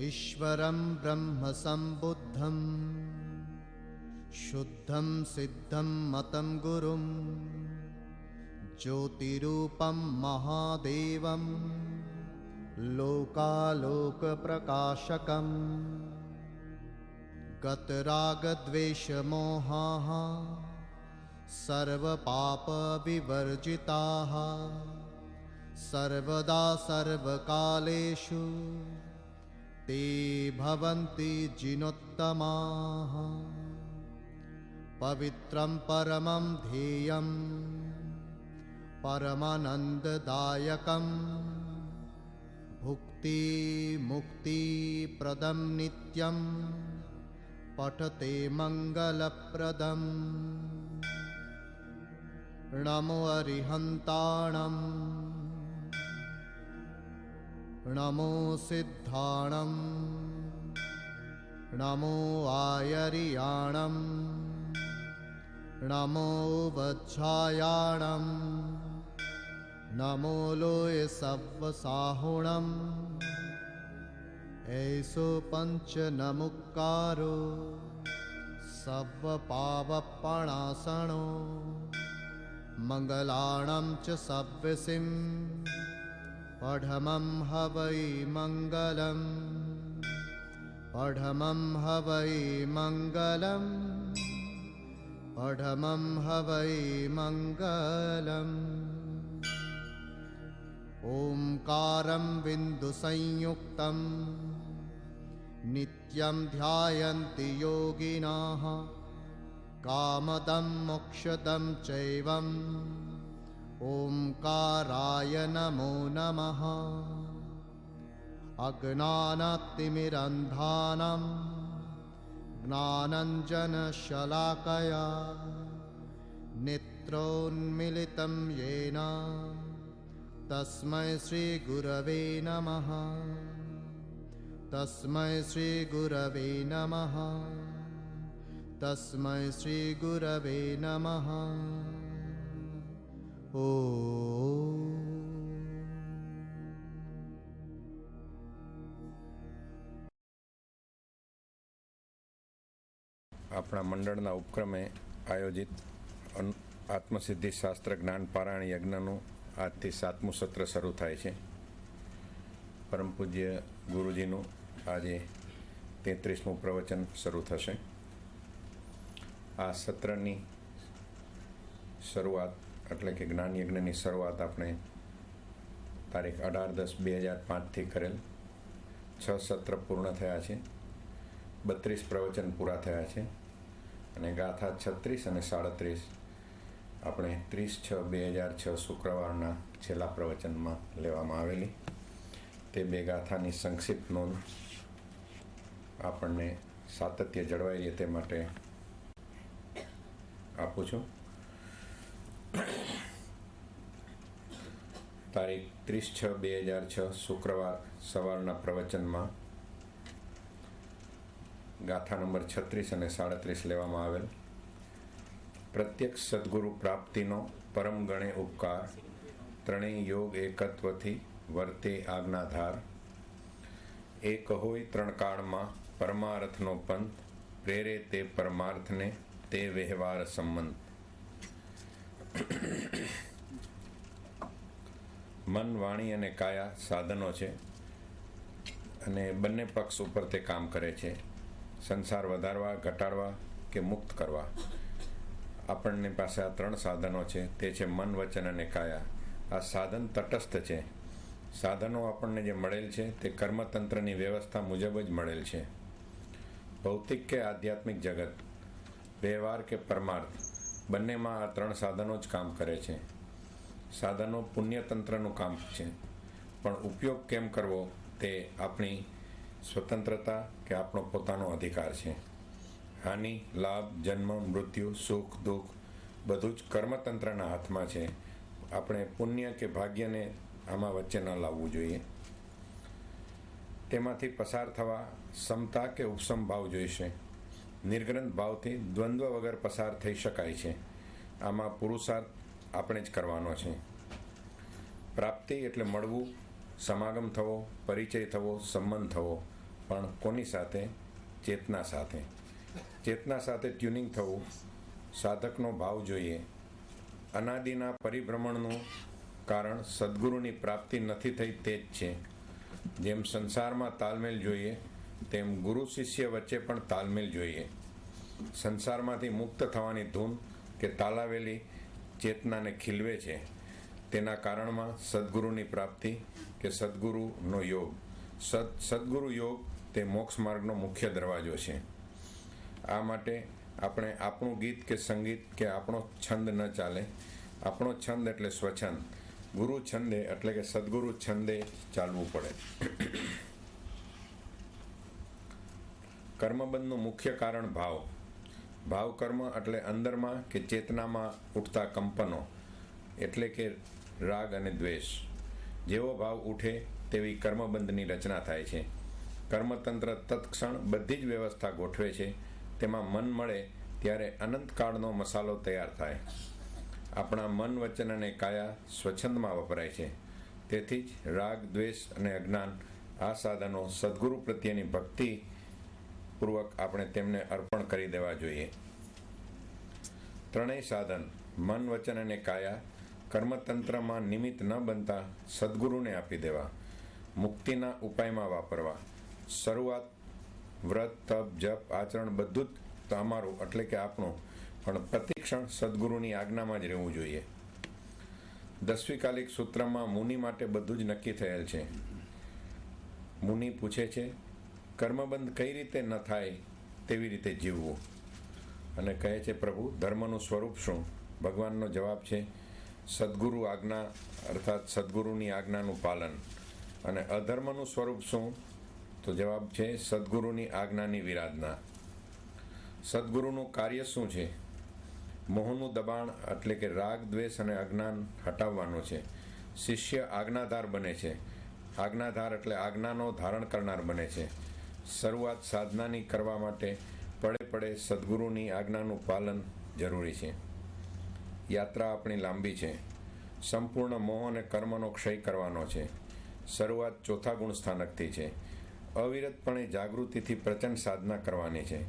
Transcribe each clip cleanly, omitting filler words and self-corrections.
ईश्वरं ब्रह्म संबुद्धं शुद्धं सिद्धं मतं गुरुं ज्योतिरूपं महादेवं लोकालोकप्रकाशकं गतरागद्वेषमोहाः सर्वपापविवर्जिताः सर्वदा सर्वकालेषु ते भवन्ति जिनोत्तमाः। पवित्रं परमं ध्येयं परमानन्ददायकं भुक्तिमुक्तिप्रदं नित्यं पठते मङ्गलप्रदम्। नमो अरिहन्ताणं नमो सिद्धाणं नमो आयर्याणं नमो वज्रायाणं नमो लोय सव्वसाहुणं ऐसो पंचनमुक्कारो सव्वपावपणासनो मंगलाणं च सव्यसिं पढमं हवै मंगलम् पढमं हवै मंगलम् पढमं हवै मंगलम्। ओंकारं बिन्दुसंयुक्तं नित्यं ध्यायन्ति योगिनः कामदं मोक्षदं चैवम् ओंकाराय नमो नमः। अज्ञानतिमिरन्धानां ज्ञानाञ्जनशलाकया नेत्रोन्मीलितं येन तस्मै श्रीगुरवे नमः। तस्मै श्रीगुरवे नमः। तस्मै श्रीगुरवे नमः। આપણા મંડળના ઉપક્રમે આયોજિત આત્મસિદ્ધિ શાસ્ત્ર જ્ઞાન પારાયણ યજ્ઞનું આજથી 7મું સત્ર શરૂ થાય છે. પરમ પૂજ્ય ગુરુજીનું આજે 33મું પ્રવચન શરૂ થશે. આ સત્રની શરૂઆત એટલે કે જ્ઞાન યજ્ઞની શરૂઆત આપણે તારીખ 18-10-2005થી કરેલ. 6 સત્ર પૂર્ણ થયા છે, 32 પ્રવચન પૂરા થયા છે અને ગાથા 36 અને 37 આપણે 30/6/2006 શુક્રવારના છેલ્લા પ્રવચનમાં લેવામાં આવેલી. તે બે ગાથાની સંક્ષિપ્ત નોંધ આપણને સાતત્ય જળવાઈ રહે તે માટે આપું છું. તારીખ 30/6/2006 શુક્રવાર સવારના પ્રવચનમાં ગાથા નંબર 36 અને 37 લેવામાં આવેલ. પ્રત્યક્ષ સદગુરુ પ્રાપ્તિનો પરમ ગણે ઉપકાર, ત્રણેય યોગ એકત્વથી વર્તે આજ્ઞાધાર. એક હોય ત્રણ કાળમાં પરમાર્થનો પંથ, પ્રેરે તે પરમાર્થને તે વ્યવહાર સંબંધ. મન, વાણી અને કાયા સાધનો છે અને બંને પક્ષ ઉપર તે કામ કરે છે. સંસાર વધારવા, ઘટાડવા કે મુક્ત કરવા. આપણને પાસે આ 3 સાધનો છે, તે છે મન, વચન અને કાયા. આ સાધન તટસ્થ છે. સાધનો આપણને જે મળેલ છે તે કર્મતંત્રની વ્યવસ્થા મુજબ જ મળેલ છે. ભૌતિક કે આધ્યાત્મિક જગત, વ્યવહાર કે પરમાર્થ, બંનેમાં આ 3 સાધનો જ કામ કરે છે. સાધનો પુણ્યતંત્રનું કામ છે, પણ ઉપયોગ કેમ કરવો તે આપણી સ્વતંત્રતા કે આપણો પોતાનો અધિકાર છે. હાનિ, લાભ, જન્મ, મૃત્યુ, સુખ, દુઃખ બધું જ કર્મતંત્રના હાથમાં છે. આપણે પુણ્ય કે ભાગ્યને આમાં વચ્ચે ન લાવવું જોઈએ. તેમાંથી પસાર થવા સમતા કે ઉપસમ ભાવ જોઈશે. નિર્ગ્રંથ ભાવથી દ્વંદ્વ વગર પસાર થઈ શકાય છે. આમાં પુરુષાર્થ આપણે જ કરવાનો છે. પ્રાપ્તિ એટલે મળવું, સમાગમ થવો, પરિચય થવો, સંબંધ થવો, પણ કોની સાથે? ચેતના સાથે. ચેતના સાથે ટ્યુનિંગ થવું, સાધકનો ભાવ જોઈએ. અનાદિના પરિભ્રમણનું કારણ સદ્ગુરુની પ્રાપ્તિ નથી થઈ તે જ છે. જેમ સંસારમાં તાલમેલ જોઈએ તેમ ગુરુ શિષ્ય વચ્ચે પણ તાલમેલ જોઈએ. સંસારમાંથી મુક્ત થવાની ધૂન કે તાલાવેલી ચેતનાને ખીલવે છે. તેના કારણમાં સદ્ગુરુની પ્રાપ્તિ કે સદ્ગુરુનો યોગ. સદ્ગુરુ યોગ તે મોક્ષ માર્ગનો મુખ્ય દરવાજો છે. આ માટે આપણે આપણું ગીત કે સંગીત કે આપણો છંદ ન ચાલે. આપણો છંદ એટલે સ્વછંદ, ગુરુ છંદે એટલે કે સદ્ગુરુ છંદે ચાલવું પડે. કર્મબંધનું મુખ્ય કારણ ભાવ. ભાવ કર્મ એટલે અંદરમાં કે ચેતનામાં ઉઠતા કંપનો, એટલે કે રાગ અને દ્વેષ. જેવો ભાવ ઉઠે તેવી કર્મબંધની રચના થાય છે. કર્મતંત્ર તત્ક્ષણ બધી જ વ્યવસ્થા ગોઠવે છે. તેમાં મન મળે ત્યારે અનંતકાળનો મસાલો તૈયાર થાય. આપણા મન, વચન અને કાયા સ્વચ્છંદમાં વપરાય છે. તેથી જ રાગ, દ્વેષ અને અજ્ઞાન આ સાધનો સદ્ગુરુ પ્રત્યેની ભક્તિ પૂર્વક આપણે તેમને અર્પણ કરી દેવા જોઈએ. ત્રણેય સાધન મન, વચન અને કાયા કર્મતંત્રમાં નિમિત્ત ન બનતા સદ્ગુરુને આપી દેવા. મુક્તિના ઉપાયમાં વાપરવા. શરૂઆત વ્રત, તપ, જપ, આચરણ બધું જ અમારું એટલે કે આપણું, પણ પ્રતિક્ષણ સદ્ગુરુની આજ્ઞામાં જ રહેવું જોઈએ. દસવિકાલિક સૂત્રમાં મુનિ માટે બધું જ નક્કી થયેલ છે. મુનિ પૂછે છે, કર્મબંધ કઈ રીતે ન થાય તેવી રીતે જીવવું? અને કહે છે, પ્રભુ ધર્મનું સ્વરૂપ શું? ભગવાનનો જવાબ છે, સદ્ગુરુ આજ્ઞા અર્થાત સદ્ગુરુની આજ્ઞાનું પાલન. અને અધર્મનું સ્વરૂપ શું? તો જવાબ છે, સદ્ગુરુની આજ્ઞાની વિરાધના. સદ્ગુરુનું કાર્ય શું છે? મોહનું દબાણ એટલે કે રાગ, દ્વેષ અને અજ્ઞાન હટાવવાનું છે. શિષ્ય આજ્ઞાધાર બને છે. આજ્ઞાધાર એટલે આજ્ઞાનો ધારણ કરનાર બને છે. શરૂઆત સાધનાની કરવા માટે પડે પડે સદ્ગુરુની આજ્ઞાનું પાલન જરૂરી છે. યાત્રા આપણી લાંબી છે. સંપૂર્ણ મોહ અને કર્મનો ક્ષય કરવાનો છે. શરૂઆત ચોથા ગુણસ્થાનકથી છે. અવિરતપણે જાગૃતિથી પ્રચંડ સાધના કરવાની છે.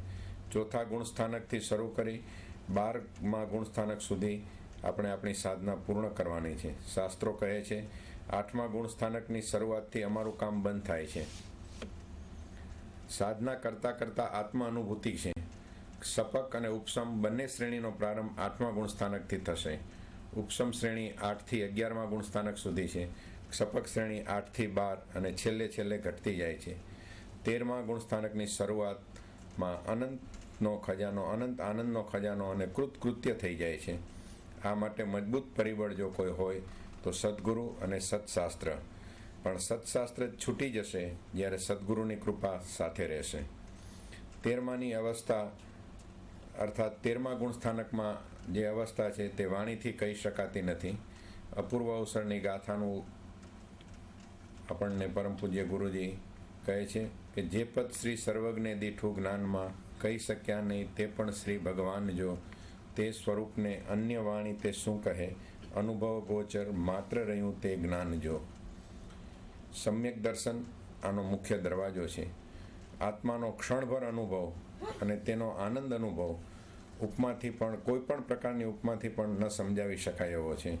ચોથા ગુણસ્થાનકથી શરૂ કરી 12મા ગુણસ્થાનક સુધી આપણે આપણી સાધના પૂર્ણ કરવાની છે. શાસ્ત્રો કહે છે, 8મા ગુણસ્થાનકની શરૂઆતથી અમારું કામ બંધ થાય છે. સાધના કરતાં કરતાં આત્મ અનુભૂતિ છે. સપક અને ઉપસમ બંને શ્રેણીનો પ્રારંભ 8મા ગુણસ્થાનકથી થશે. ઉપસમ શ્રેણી 8 થી 11મા ગુણસ્થાનક સુધી છે. સપક શ્રેણી 8 થી 12 અને છેલ્લે ઘટતી જાય છે. 13મા ગુણસ્થાનકની શરૂઆતમાં અનંત આનંદનો ખજાનો અને કૃત્ય થઈ જાય છે. આ માટે મજબૂત પરિબળ જો કોઈ હોય તો સદ્ગુરુ અને સત્શાસ્ત્ર. પણ સત્શાસ્ત્ર છૂટી જશે જ્યારે સદ્ગુરુની કૃપા સાથે રહેશે. 13માની અવસ્થા અર્થાત 13મા ગુણસ્થાનકમાં જે અવસ્થા છે તે વાણીથી કહી શકાતી નથી. અપૂર્વ અવસરની ગાથાનું આપણને પરમ પૂજ્ય ગુરુજી કહે છે કે જે પદ શ્રી સર્વજ્ઞ દીઠું જ્ઞાનમાં કહી શક્યા નહીં તે પણ શ્રી ભગવાન જો તે સ્વરૂપને અન્ય વાણી તે શું કહે અનુભવ ગોચર માત્ર રહ્યું તે જ્ઞાન જો. સમ્યક દર્શન આનો મુખ્ય દરવાજો છે. આત્માનો ક્ષણભર અનુભવ અને તેનો આનંદ અનુભવ ઉપમાથી પણ કોઈ પણ પ્રકારની ઉપમાથી પણ ન સમજાવી શકાય એવો છે.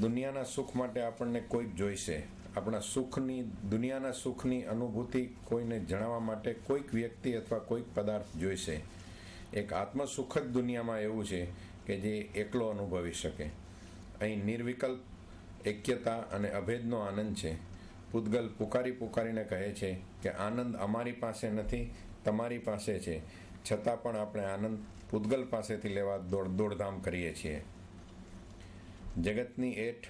દુનિયાના સુખ માટે આપણને કોઈક જોઈશે. આપણા દુનિયાના સુખની અનુભૂતિ કોઈને જણાવવા માટે કોઈક વ્યક્તિ અથવા કોઈક પદાર્થ જોઈશે. એક આત્મસુખ જ દુનિયામાં એવું છે કે જે એકલો અનુભવી શકે. અહીં નિર્વિકલ્પ એક્યતા અને અભેદનો આનંદ છે. પૂતગલ પુકારીને કહે છે કે આનંદ અમારી પાસે નથી, તમારી પાસે છે, છતાં પણ આપણે આનંદ પૂતગલ પાસેથી લેવા દોડધામ કરીએ છીએ. જગતની એઠ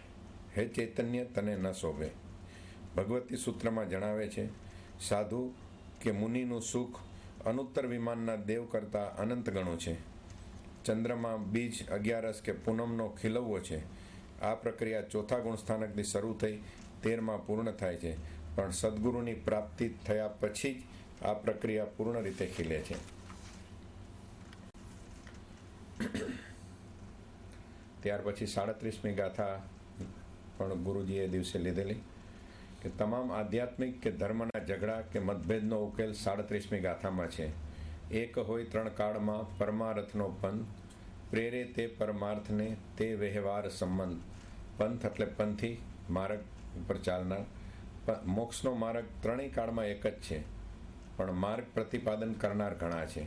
હે ચૈતન્ય તને ન શોભે. ભગવતી સૂત્રમાં જણાવે છે, સાધુ કે મુનિનું સુખ અનુત્તર વિમાનના દેવ કરતાં અનંત ગણું છે. ચંદ્રમાં બીજ 11 કે પૂનમનો ખીલવવો છે. આ પ્રક્રિયા ચોથા ગુણસ્થાનકથી શરૂ થઈ 13માં પૂર્ણ થાય છે. પણ સદ્ગુરુની પ્રાપ્તિ થયા પછી જ આ પ્રક્રિયા પૂર્ણ રીતે ખીલે છે. ત્યાર પછી 37મી ગાથા પણ ગુરુજીએ એ દિવસે લીધેલી કે તમામ આધ્યાત્મિક કે ધર્મના ઝઘડા કે મતભેદનો ઉકેલ 37મી ગાથામાં છે. એક હોય 3 કાળમાં પરમાર્થનો પંથ, પ્રેરે તે પરમાર્થને તે વ્યવહાર સંબંધ. પંથ એટલે પંથી, માર્ગ ઉપર ચાલનાર. મોક્ષનો માર્ગ 3 કાળમાં એક જ છે, પણ માર્ગ પ્રતિપાદન કરનાર ઘણા છે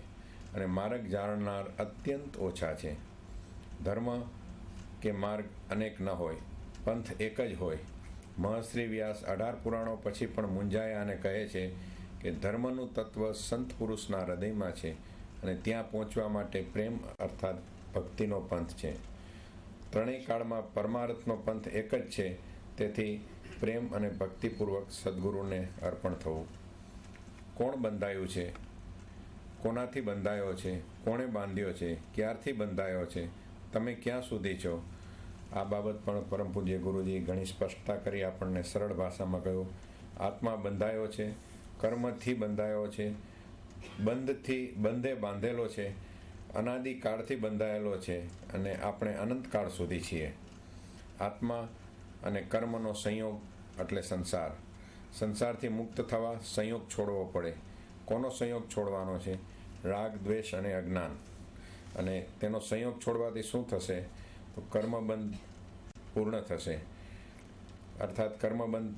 અને માર્ગ જાણનાર અત્યંત ઓછા છે. ધર્મ કે માર્ગ અનેક ન હોય, પંથ એક જ હોય. મહર્ષિ વ્યાસ 18 પુરાણો પછી પણ મૂંઝાયા અને કહે છે કે ધર્મનું તત્વ સંત પુરુષના હૃદયમાં છે અને ત્યાં પહોંચવા માટે પ્રેમ અર્થાત ભક્તિનો પંથ છે. 3 કાળમાં પરમાર્થનો પંથ એક જ છે, તેથી પ્રેમ અને ભક્તિપૂર્વક સદગુરુને અર્પણ થવું. કોણ બંધાયું છે, કોનાથી બંધાયો છે, કોણે બાંધ્યો છે, ક્યારથી બંધાયો છે, તમે ક્યાં સુધી છો, આ બાબત પણ પરમ પૂજ્ય ગુરુજી ઘણી સ્પષ્ટતા કરી આપણને સરળ ભાષામાં કહ્યું. આત્મા બંધાયો છે, કર્મથી બંધાયો છે, બંધે બાંધેલો છે, અનાદિકાળથી બંધાયેલો છે અને આપણે અનંતકાળ સુધી છીએ. આત્મા અને કર્મનો સંયોગ એટલે સંસાર. સંસારથી મુક્ત થવા સંયોગ છોડવો પડે. કોનો સંયોગ છોડવાનો છે? રાગ, દ્વેષ અને અજ્ઞાન. અને તેનો સંયોગ છોડવાથી શું થશે? તો કર્મબંધ પૂર્ણ થશે, અર્થાત કર્મબંધ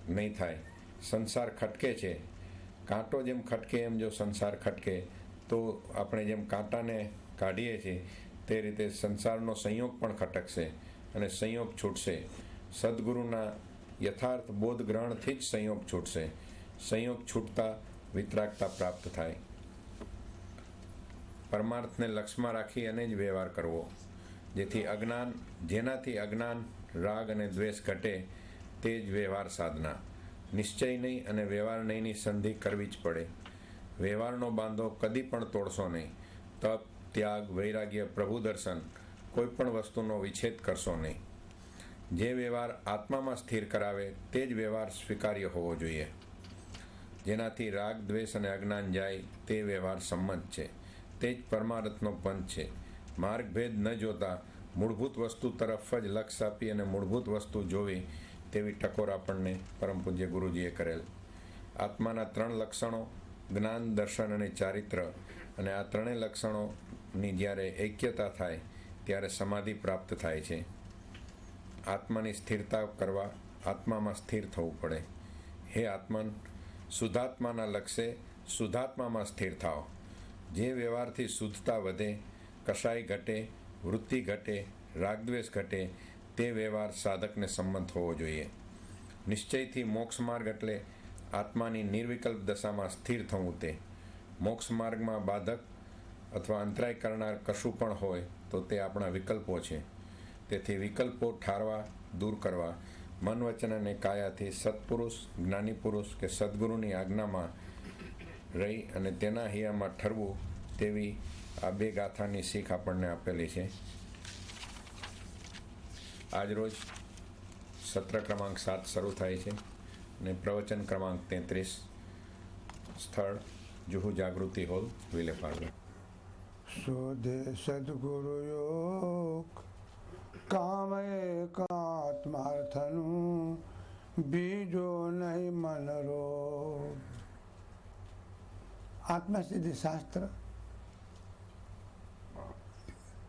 નહીં થાય. સંસાર ખટકે છે, કાંટો જેમ ખટકે એમ જો સંસાર ખટકે તો આપણે જેમ કાંટાને કાઢીએ છીએ તે રીતે સંસારનો સંયોગ પણ ખટકશે અને સંયોગ છૂટશે. સદગુરુના યથાર્થ બોધ ગ્રહણથી જ સંયોગ છૂટશે. સંયોગ છૂટતા વિતરાગતા પ્રાપ્ત થાય. પરમાર્થને લક્ષ્યમાં રાખી અને જ વ્યવહાર કરવો, જેનાથી અજ્ઞાન, રાગ અને દ્વેષ ઘટે તે જ વ્યવહાર સાધના. નિશ્ચય નહીં અને વ્યવહાર નહીંની સંધિ કરવી જ પડે. વ્યવહારનો બાંધો કદી પણ તોડશો નહીં. તપ, ત્યાગ, વૈરાગ્ય, પ્રભુ દર્શન, કોઈ પણ વસ્તુનો વિચ્છેદ કરશો નહીં. જે વ્યવહાર આત્મામાં સ્થિર કરાવે તે જ વ્યવહાર સ્વીકાર્ય હોવો જોઈએ. જેનાથી રાગ, દ્વેષ અને અજ્ઞાન જાય તે વ્યવહાર સંમત છે. તે જ પરમાર્થનો પંથ છે. માર્ગભેદ ન જોતા મૂળભૂત વસ્તુ તરફ જ લક્ષ આપી અને મૂળભૂત વસ્તુ જોવી તેવી ટકોર આપણને પરમ પૂજ્ય ગુરુજીએ કરેલ. આત્માના 3 લક્ષણો, જ્ઞાન, દર્શન અને ચારિત્ર, અને આ 3 લક્ષણોની જ્યારે ઐક્યતા થાય ત્યારે સમાધિ પ્રાપ્ત થાય છે. આત્માની સ્થિરતા કરવા આત્મામાં સ્થિર થવું પડે. હે આત્મન, શુદ્ધાત્માના લક્ષ્ય શુદ્ધાત્મામાં સ્થિર થાઓ. જે વ્યવહારથી શુદ્ધતા વધે, કસાઈ ઘટે, વૃત્તિ ઘટે, રાગદ્વેષ ઘટે, તે વ્યવહાર સાધકને સંમત હોવો જોઈએ. નિશ્ચયથી મોક્ષ માર્ગ એટલે આત્માની નિર્વિકલ્પ દશામાં સ્થિર થવું. તે મોક્ષ માર્ગમાં બાધક અથવા અંતરાય કરનાર કશું પણ હોય તો તે આપણા વિકલ્પો છે. તેથી વિકલ્પો ઠારવા, દૂર કરવા મન, વચન અને કાયાથી સત્પુરુષ, જ્ઞાની પુરુષ કે સદગુરુની આજ્ઞામાં રહી અને તેના હિયામાં ઠરવું, તેવી આ 2 ગાથાની શીખ આપણને આપેલી છે. આજરોજ સત્ર ક્રમાંક 7 શરૂ થાય છે અને પ્રવચન ક્રમાંક 33. સ્થળ જુહુ જાગૃતિ હોલ, વિલેપાર્લે. શોધે સદગુરુ યોગ, કામ એકાત્માર્થનું, બીજો નહીં મન રોગ. આત્મસિદ્ધિ શાસ્ત્ર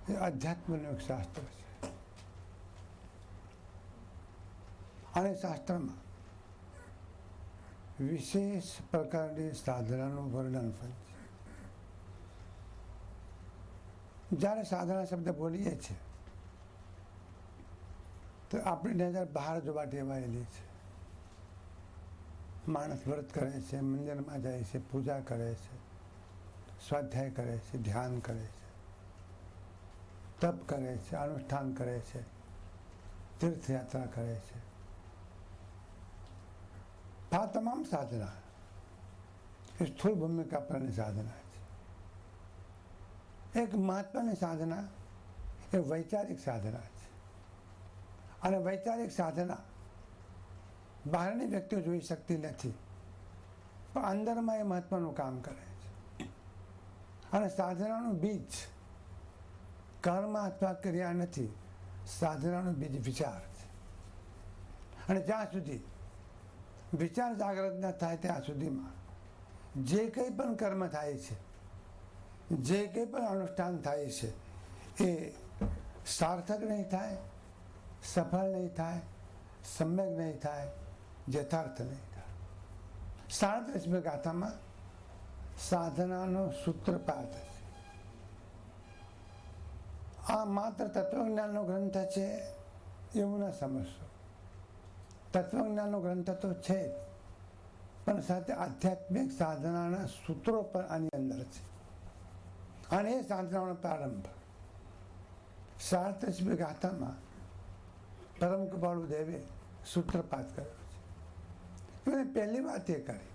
એ અધ્યાત્મનું એક શાસ્ત્ર છે. અને શાસ્ત્રમાં વિશેષ પ્રકારની સાધનાનું વર્ણન પણ છે. જ્યારે સાધના શબ્દ બોલીએ છીએ તો આપણી નજર બહાર જોવા ટેવાયેલી છે. માણસ વ્રત કરે છે, મંદિરમાં જાય છે, પૂજા કરે છે, સ્વાધ્યાય કરે છે, ધ્યાન કરે છે, તપ કરે છે, અનુષ્ઠાન કરે છે, તીર્થયાત્રા કરે છે. આ તમામ સાધના એ સ્થૂળ ભૂમિકા પરની સાધના છે. એક મહત્વની સાધના એ વૈચારિક સાધના છે. અને વૈચારિક સાધના બહારની વ્યક્તિઓ જોઈ શકતી નથી, પણ અંદરમાં એ મહત્વનું કામ કરે છે. અને સાધનાનું બીજ કર્મ અથવા ક્રિયા નથી, સાધનાનું બીજ વિચાર છે. અને જ્યાં સુધી વિચાર જાગૃત ન થાય ત્યાં સુધીમાં જે કંઈ પણ કર્મ થાય છે, જે કંઈ પણ અનુષ્ઠાન થાય છે, એ સાર્થક નહીં થાય, સફળ નહીં થાય, સમ્યક નહીં થાય, યથાર્થ નહીં થાય. 37મી ગાથામાં સાધનાનો સૂત્રપાત છે. આ માત્ર તત્વજ્ઞાનનો ગ્રંથ છે એવું ન સમજશો. તત્વજ્ઞાનનો ગ્રંથ તો છે જ, પણ સાથે આધ્યાત્મિક સાધનાના સૂત્રો પણ આની અંદર છે. અને એ સાધનાનો પ્રારંભ 37મી ગાથામાં પરમ કૃપાળુ દેવે સૂત્રપાત કર્યો છે. એણે પહેલી વાત એ કરી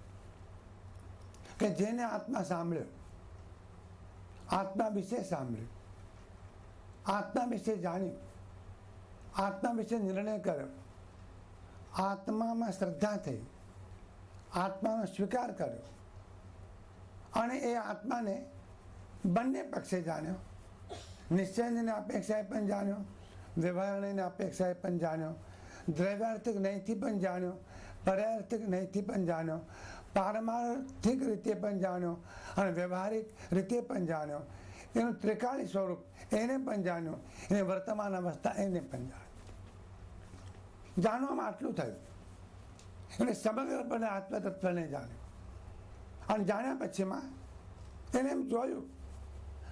કે જેને આત્મા સાંભળ્યો, આત્મા વિશે સાંભળ્યું, આત્મા વિશે જાણ્યું, આત્મા વિશે નિર્ણય કર્યો, આત્મામાં શ્રદ્ધા થઈ, આત્માનો સ્વીકાર કર્યો અને એ આત્માને બંને પક્ષે જાણ્યો, નિશ્ચયની અપેક્ષાએ પણ જાણ્યો, વ્યવહારની અપેક્ષાએ પણ જાણ્યો, દ્રવ્યાર્થિક નહીંથી પણ જાણ્યો, પર્યાર્થિક નહીંથી પણ જાણ્યો, પારમાર્થિક રીતે પણ જાણ્યો અને વ્યવહારિક રીતે પણ જાણ્યો, એનું ત્રિકાળી સ્વરૂપ એને પણ જાણ્યું, એને વર્તમાન અવસ્થા એને પણ જાણ્યું. જાણવામાં આટલું થયું એટલે સમગ્રપણે આત્મતત્વને જાણ્યું. અને જાણ્યા પછીમાં એને એમ જોયું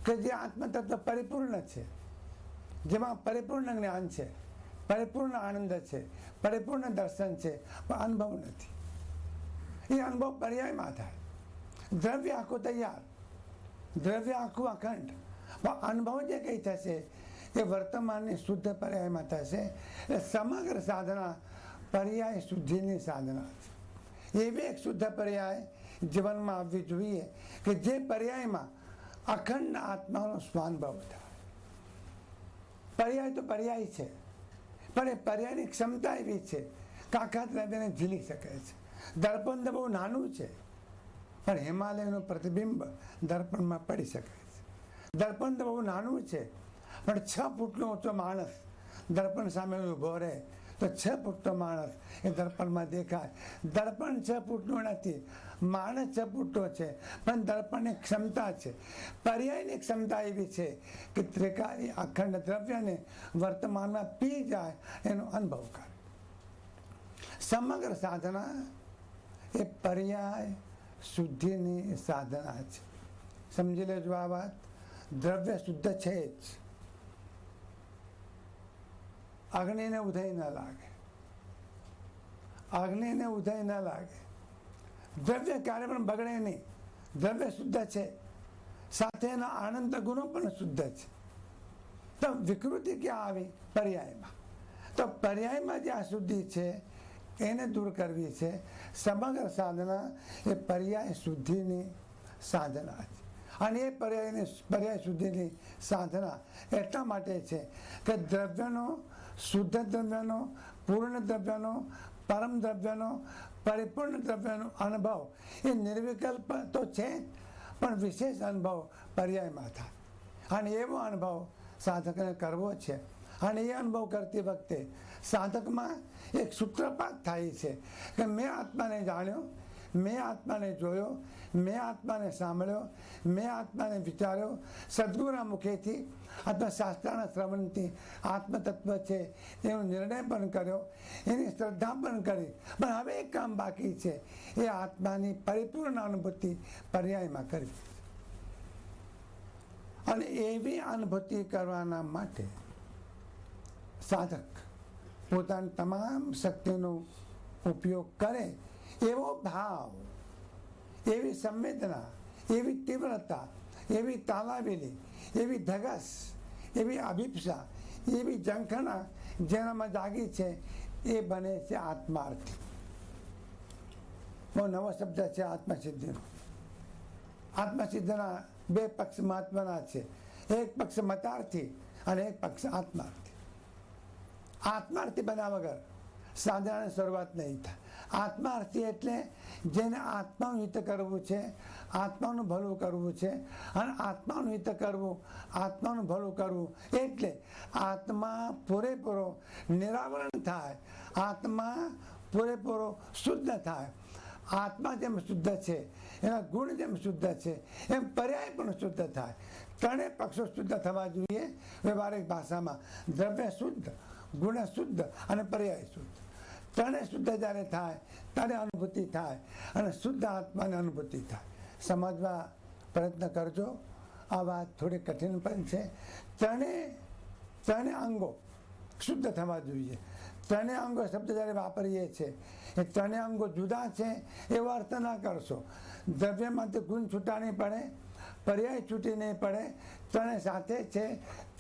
કે જે આત્મતત્વ પરિપૂર્ણ છે, જેમાં પરિપૂર્ણ જ્ઞાન છે, પરિપૂર્ણ આનંદ છે, પરિપૂર્ણ દર્શન છે, પણ અનુભવ નથી. એ અનુભવ પર્યાયમાં થાય. દ્રવ્ય આખું તૈયાર, દ્રવ્ય આખું અખંડ, પણ અનુભવ જે કંઈ થશે એ વર્તમાનની શુદ્ધ પર્યાયમાં થશે. એટલે સમગ્ર સાધના પર્યાય શુદ્ધિની સાધના છે. એવી એક શુદ્ધ પર્યાય જીવનમાં આવવી જોઈએ કે જે પર્યાયમાં અખંડ આત્માનો સ્વાનુભવ થાય. પર્યાય તો પર્યાય છે, પણ એ પર્યાયની ક્ષમતા એવી છે કે આખા દ્રવ્યને ઝીલી શકે છે. દર્પણ તો બહુ નાનું છે, પણ હિમાલયનું પ્રતિબિંબ દર્પણમાં પડી શકે છે. દર્પણ તો બહુ નાનું છે, પણ 6 ફૂટનો ઊંચો માણસ દર્પણ સામે ઊભો રહે તો 6 ફૂટનો માણસ એ દર્પણમાં દેખાય. દર્પણ 6 ફૂટનું નથી, માણસ 6 ફૂટનો છે, પણ દર્પણની ક્ષમતા છે. પર્યાયની ક્ષમતા એવી છે કે ત્રિકાળી અખંડ દ્રવ્યને વર્તમાનમાં પી જાય એનો અનુભવ કરે. સમગ્ર સાધના એ પર્યાય શુદ્ધિની સાધના છે. સમજી લેજો આ વાત. દ્રવ્ય શુદ્ધ છે જ. અગ્નિને ઉધઈ ન લાગે, અગ્નિને ઉધઈ ન લાગે. દ્રવ્ય ક્યારે પણ બગડે નહીં. દ્રવ્ય શુદ્ધ છે, સાથે એનો આનંદ ગુણો પણ શુદ્ધ છે. તો વિકૃતિ ક્યાં આવી? પર્યાયમાં. તો પર્યાયમાં જે અશુદ્ધિ છે એને દૂર કરવી છે. સમગ્ર સાધના એ પર્યાય શુદ્ધિની સાધના છે. અને એ પર્યાય શુદ્ધિની સાધના એટલા માટે છે કે દ્રવ્યનો, શુદ્ધ દ્રવ્યનો, પૂર્ણ દ્રવ્યનો, પરમ દ્રવ્યનો, પરિપૂર્ણ દ્રવ્યનો અનુભવ એ નિર્વિકલ્પ તો છે, પણ વિશેષ અનુભવ પર્યાયમાં થાય. અને એવો અનુભવ સાધકને કરવો છે. અને એ અનુભવ કરતી વખતે સાધકમાં એક સૂત્રપાત થાય છે કે મેં આત્માને જાણ્યો, મેં આત્માને જોયો, મેં આત્માને સાંભળ્યો, મેં આત્માને વિચાર્યો. સદગુરુના મુખેથી અથવા શાસ્ત્રના શ્રવણથી આત્મતત્વ છે એનો નિર્ણય પણ કર્યો, એની શ્રદ્ધા પણ કરી. પણ હવે એક કામ બાકી છે, એ આત્માની પરિપૂર્ણ અનુભૂતિ પર્યાયમાં કરવી. અને એવી અનુભૂતિ કરવાના માટે સાધક પોતાની તમામ શક્તિનો ઉપયોગ કરે. એવો ભાવ, એવી સંવેદના, એવી તીવ્રતા, એવી તાલાવેલી, એવી ધગસ, એવી અભિપ્સા, એવી ઝંખના જેનામાં જાગી છે એ બને છે આત્માર્થી. બહુ નવો શબ્દ છે આત્મસિદ્ધિનો. આત્મસિદ્ધના 2 પક્ષ મહત્વના છે. એક પક્ષ મતાર્થી અને એક પક્ષ આત્માર્થી. આત્માર્થી બન્યા વગર સાધનાની શરૂઆત નહીં થાય. આત્માર્થી એટલે જેને આત્માનું હિત કરવું છે, આત્માનું ભલું કરવું છે અને આત્માનું હિત કરવું, આત્માનું ભલું કરવું એટલે આત્મા પૂરેપૂરો નિરાવરણ થાય, આત્મા પૂરેપૂરો શુદ્ધ થાય. આત્મા જેમ શુદ્ધ છે, એના ગુણ જેમ શુદ્ધ છે, એમ પર્યાય પણ શુદ્ધ થાય. ત્રણેય પક્ષો શુદ્ધ થવા જોઈએ વ્યવહારિક ભાષામાં. દ્રવ્ય શુદ્ધ, ગુણ શુદ્ધ અને પર્યાય શુદ્ધ. ત્રણેય શુદ્ધ જ્યારે થાય ત્યારે અનુભૂતિ થાય અને શુદ્ધ આત્માની અનુભૂતિ થાય. સમજવા પ્રયત્ન કરજો. આ વાત થોડી કઠિન પણ છે. ત્રણેય અંગો શુદ્ધ થવા જોઈએ. ત્રણેય અંગો શબ્દ જ્યારે વાપરીએ છીએ એ ત્રણેય અંગો જુદા છે એવો અર્થ ના કરશો. દ્રવ્યમાંથી ગુણ છૂટા નહીં પડે, પર્યાય છૂટી નહીં પડે, ત્રણેય સાથે છે,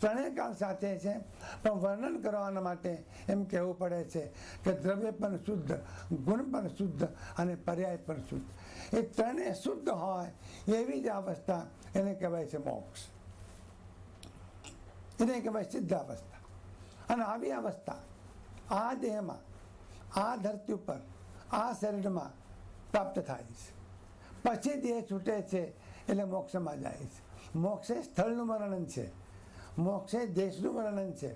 ત્રણેય કાળ સાથે છે. પણ વર્ણન કરવાના માટે એમ કહેવું પડે છે કે દ્રવ્ય પણ શુદ્ધ, ગુણ પણ શુદ્ધ અને પર્યાય પણ શુદ્ધ. એ ત્રણેય શુદ્ધ હોય એવી જ અવસ્થા એને કહેવાય છે મોક્ષ, એને કહેવાય સિદ્ધ અવસ્થા. અને આવી અવસ્થા આ દેહમાં, આ ધરતી ઉપર, આ શરીરમાં પ્રાપ્ત થાય છે. પછી દેહ છૂટે છે એટલે મોક્ષમાં જાય છે. મોક્ષે સ્થળનું વર્ણન છે, મોક્ષે દેશનું વર્ણન છે,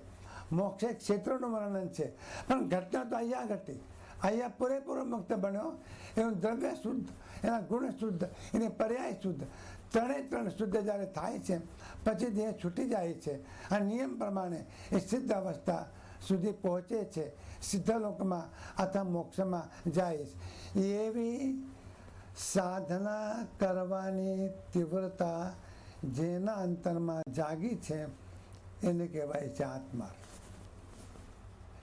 મોક્ષે ક્ષેત્રનું વર્ણન છે. પણ ઘટના તો અહીંયા ઘટી. અહીંયા પૂરેપૂરો મુક્ત બન્યો. એનું દ્રવ્ય શુદ્ધ, એના ગુણ શુદ્ધ, એની પર્યાય શુદ્ધ, ત્રણે શુદ્ધ જ્યારે થાય છે પછી દેહ છૂટી જાય છે. આ નિયમ પ્રમાણે એ સિદ્ધ અવસ્થા સુધી પહોંચે છે, સિદ્ધ લોકમાં અથવા મોક્ષમાં જાય છે. એવી સાધના કરવાની તીવ્રતા જેના અંતરમાં જાગી છે એને કહેવાય છે આત્માર્થ.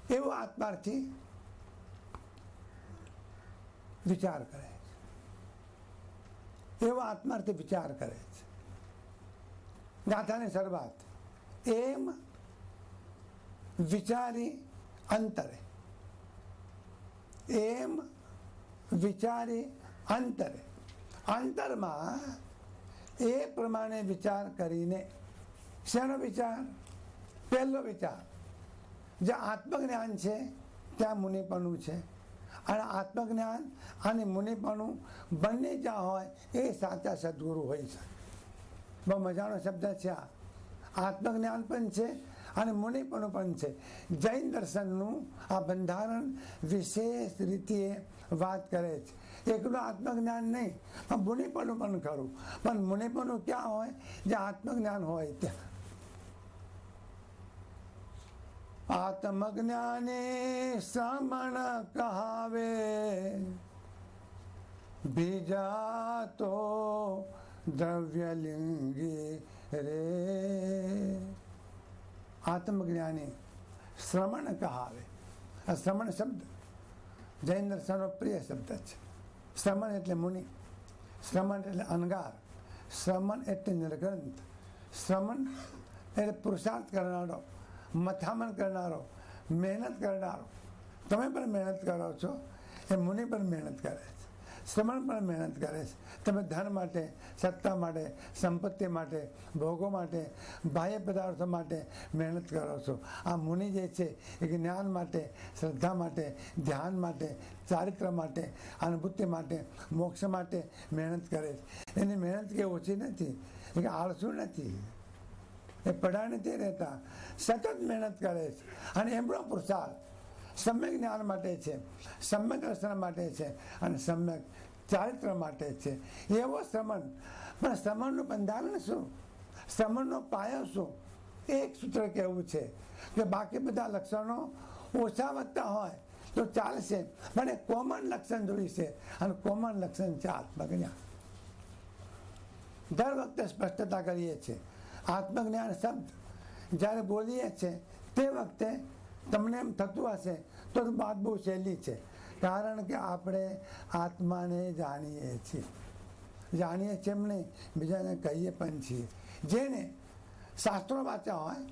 એવો આત્માર્થી વિચાર કરે છે, એવો આત્માર્થી વિચાર કરે છે. ગાથાની શરૂઆત એમ વિચારી અંતરે, એમ વિચારી અંતરે, અંતરમાં એ પ્રમાણે વિચાર કરીને. શેનો વિચાર? પહેલો વિચાર, જે આત્મજ્ઞાન છે ત્યાં મુનિપણું છે. અને આત્મજ્ઞાન અને મુનિપણું બંને જ્યાં હોય એ સાચા સદગુરુ હોય છે. બહુ મજાનો શબ્દ છે આ. આત્મજ્ઞાન પણ છે અને મુનિપણું પણ છે. જૈન દર્શનનું આ બંધારણ વિશેષ રીતે વાત કરે છે. એકલું આત્મજ્ઞાન નહીં, પણ મુનિપણું પણ ખરું. પણ મુનિપણું ક્યાં હોય? જ્યાં આત્મજ્ઞાન હોય ત્યાં. આત્મજ્ઞાને શ્રમણ કહાવે, બીજા તો દ્રવ્યલિંગી રે. આત્મજ્ઞાની શ્રમણ કહાવે. આ શ્રમણ શબ્દ જૈન દર્શનનો પ્રિય શબ્દ છે. શ્રમણ એટલે મુનિ, શ્રમણ એટલે અનગાર, શ્રમણ એટલે નિર્ગ્રંથ, શ્રમણ એટલે પુરુષાર્થ કરનારો, મથામણ કરનારો, મહેનત કરનારો. તમે પણ મહેનત કરો છો, એ મુનિ પણ મહેનત કરે છે, શ્રમણ પણ મહેનત કરે છે. તમે ધન માટે, સત્તા માટે, સંપત્તિ માટે, ભોગો માટે, બાહ્ય પદાર્થો માટે મહેનત કરો છો. આ મુનિ જે છે એ જ્ઞાન માટે, શ્રદ્ધા માટે, ધ્યાન માટે, ચારિત્ર માટે, અનુભૂતિ માટે, મોક્ષ માટે મહેનત કરે છે. એની મહેનત કે ઓછી નથી, એ આળસુ નથી, એ પડા નથી રહેતા, સતત મહેનત કરે છે. અને એમનો પુરુષાર્થ સમ્યક જ્ઞાન માટે છે, સમ્યક દર્શન માટે છે અને સમ્યક ચારિત્ર માટે છે. એવો શ્રમણ. પણ શ્રમણનું બંધારણ શું? શ્રમણનો પાયો શું? એક સૂત્ર કહેવું છે કે બાકી બધા લક્ષણો ઓછા વધતા હોય તો ચાલશે, પણ એક કોમન લક્ષણ જોઈશે અને કોમન લક્ષણ છે આત્મજ્ઞાન. દર વખતે સ્પષ્ટતા કરીએ છીએ. આત્મજ્ઞાન શબ્દ જ્યારે બોલીએ છીએ તે વખતે તમને એમ થતું હશે તો વાત બહુ સહેલી છે, કારણ કે આપણે આત્માને જાણીએ છીએ. જાણીએ છીએ એમ નહીં, બીજાને કહીએ પણ છીએ. જેને શાસ્ત્રો વાંચ્યા હોય